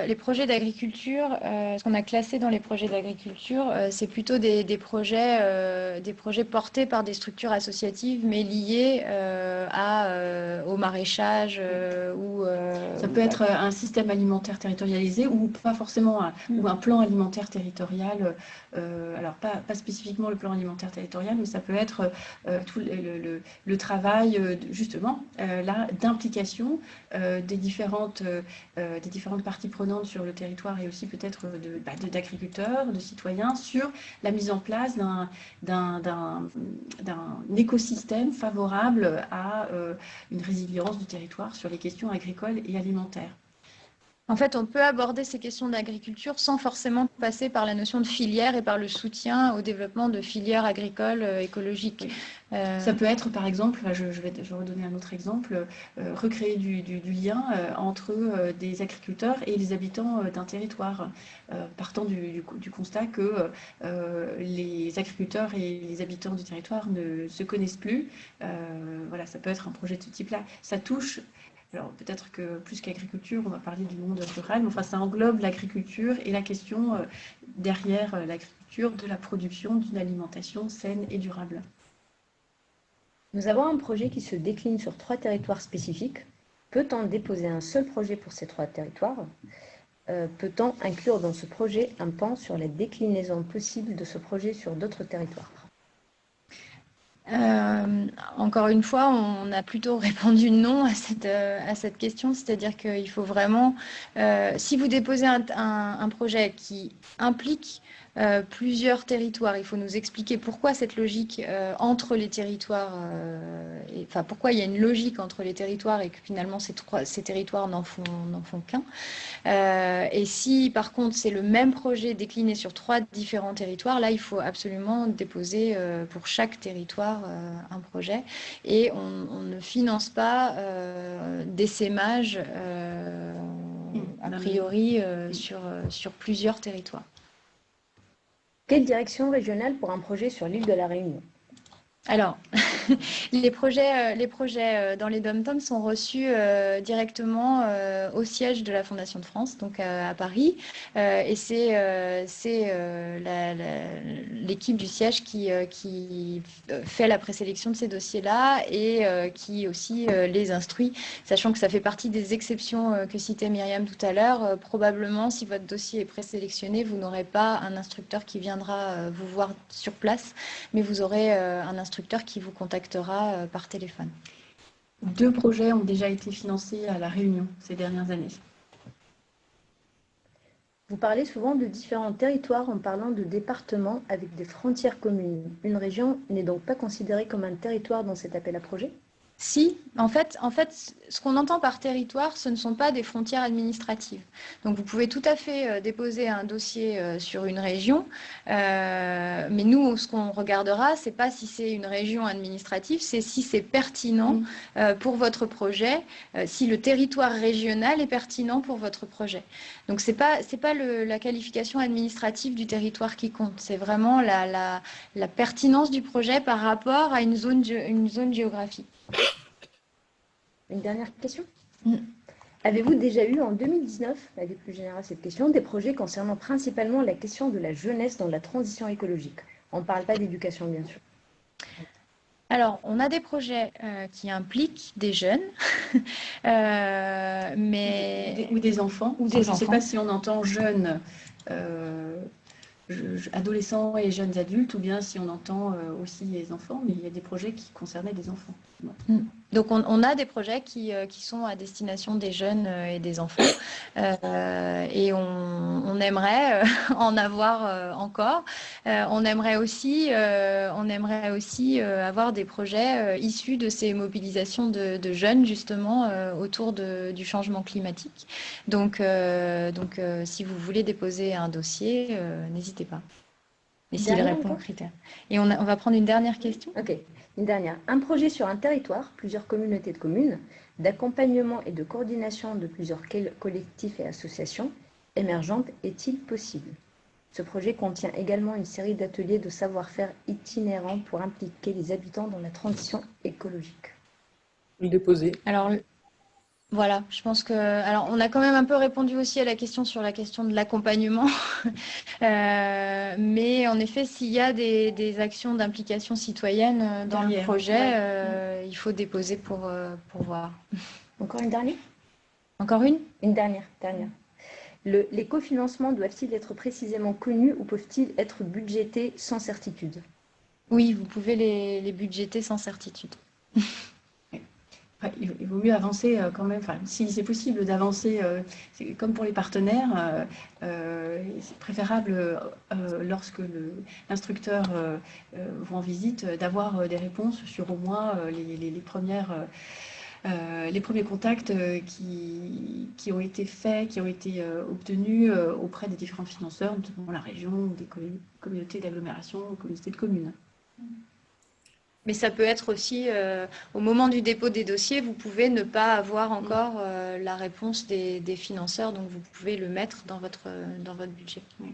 les projets d'agriculture, ce qu'on a classé dans les projets d'agriculture, c'est plutôt des projets portés par des structures associatives, mais liés au maraîchage ou... Ça peut être un système alimentaire territorialisé ou pas forcément ou un plan alimentaire territorial. Alors, pas spécifiquement le plan alimentaire territorial, mais ça peut être tout le travail, justement, là, d'implication des différentes parties prenantes sur le territoire et aussi peut-être d'agriculteurs, de citoyens sur la mise en place d'un écosystème favorable à une résilience du territoire sur les questions agricoles et alimentaires. En fait, on peut aborder ces questions d'agriculture sans forcément passer par la notion de filière et par le soutien au développement de filières agricoles écologiques. Ça peut être, par exemple, je vais redonner un autre exemple, recréer du lien entre des agriculteurs et les habitants d'un territoire, partant du constat que les agriculteurs et les habitants du territoire ne se connaissent plus. Voilà, ça peut être un projet de ce type-là. Ça touche... Alors peut-être que plus qu'agriculture, on va parler du monde rural, mais enfin ça englobe l'agriculture et la question derrière l'agriculture de la production d'une alimentation saine et durable. Nous avons un projet qui se décline sur 3 territoires spécifiques. Peut-on déposer un seul projet pour ces 3 territoires? Peut-on inclure dans ce projet un pan sur la déclinaison possible de ce projet sur d'autres territoires? Encore une fois, on a plutôt répondu non à cette question, c'est-à-dire qu'il faut vraiment, si vous déposez un projet qui implique plusieurs territoires, il faut nous expliquer pourquoi cette logique entre les territoires, enfin pourquoi il y a une logique entre les territoires et que finalement ces territoires n'en font qu'un. Et si par contre c'est le même projet décliné sur 3 différents territoires, là il faut absolument déposer pour chaque territoire un projet, et on ne finance pas d'essaimage a priori sur plusieurs territoires. Quelle direction régionale pour un projet sur l'île de la Réunion? Alors, les projets dans les DOM-TOM sont reçus directement au siège de la Fondation de France, donc à Paris. Et c'est l'équipe du siège qui fait la présélection de ces dossiers-là et qui aussi les instruit, sachant que ça fait partie des exceptions que citait Myriam tout à l'heure. Probablement, si votre dossier est présélectionné, vous n'aurez pas un instructeur qui viendra vous voir sur place, mais vous aurez un instructeur qui vous contactera par téléphone. 2 projets ont déjà été financés à La Réunion ces dernières années. Vous parlez souvent de différents territoires en parlant de départements avec des frontières communes. Une région n'est donc pas considérée comme un territoire dans cet appel à projet? Si, en fait, ce qu'on entend par territoire, ce ne sont pas des frontières administratives. Donc, vous pouvez tout à fait déposer un dossier sur une région, mais nous, ce qu'on regardera, c'est pas si c'est une région administrative, c'est si c'est pertinent pour votre projet, si le territoire régional est pertinent pour votre projet. Donc, c'est pas la qualification administrative du territoire qui compte, c'est vraiment la pertinence du projet par rapport à une zone géographique. Une dernière question? Mm. Avez-vous déjà eu en 2019, elle est plus générale cette question, des projets concernant principalement la question de la jeunesse dans la transition écologique? On ne parle pas d'éducation, bien sûr. Alors, on a des projets qui impliquent des jeunes, mais... Ou des enfants. Ou des Je ne sais enfants. pas si on entend jeunes, adolescents et jeunes adultes, ou bien si on entend aussi les enfants, mais il y a des projets qui concernaient des enfants. Donc, on a des projets qui sont à destination des jeunes et des enfants, et on aimerait en avoir encore. On aimerait aussi avoir des projets issus de ces mobilisations de jeunes, justement, autour du changement climatique. Donc, si vous voulez déposer un dossier, n'hésitez pas. Et s'il Dernière répond aux encore critères. Et on va prendre une dernière question. Ok, une dernière. Un projet sur un territoire, plusieurs communautés de communes, d'accompagnement et de coordination de plusieurs collectifs et associations émergentes est-il possible? Ce projet contient également une série d'ateliers de savoir-faire itinérants pour impliquer les habitants dans la transition écologique. Le déposer. Alors, voilà, je pense que... Alors, on a quand même un peu répondu aussi à la question sur la question de l'accompagnement. Mais en effet, s'il y a des actions d'implication cittoyenne dans le Derrière, projet, il faut déposer pour voir. Encore une dernière? Encore une? Une dernière. Les cofinancements doivent-ils être précisément connus ou peuvent-ils être budgétés sans certitude? Oui, vous pouvez les budgéter sans certitude. Il vaut mieux avancer quand même, enfin, si c'est possible d'avancer, comme pour les partenaires, c'est préférable lorsque l'instructeur vous en visite d'avoir des réponses sur au moins les premiers contacts qui ont été faits, qui ont été obtenus auprès des différents financeurs, notamment la région, des communautés d'agglomération, communautés de communes. Mais ça peut être aussi, au moment du dépôt des dossiers, vous pouvez ne pas avoir encore la réponse des financeurs, donc vous pouvez le mettre dans votre budget. Oui.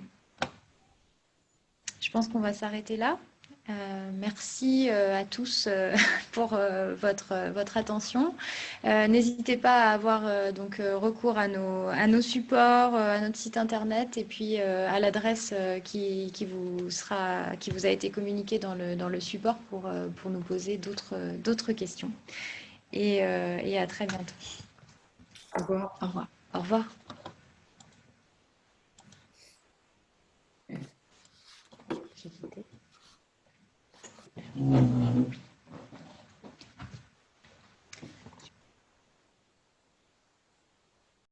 Je pense qu'on va s'arrêter là. Merci à tous pour votre attention. N'hésitez pas à avoir donc recours à nos supports, à notre site internet et puis à l'adresse qui vous a été communiquée dans le support pour nous poser d'autres questions. Et à très bientôt. Au revoir. Au revoir. Au revoir. J'ai quitté.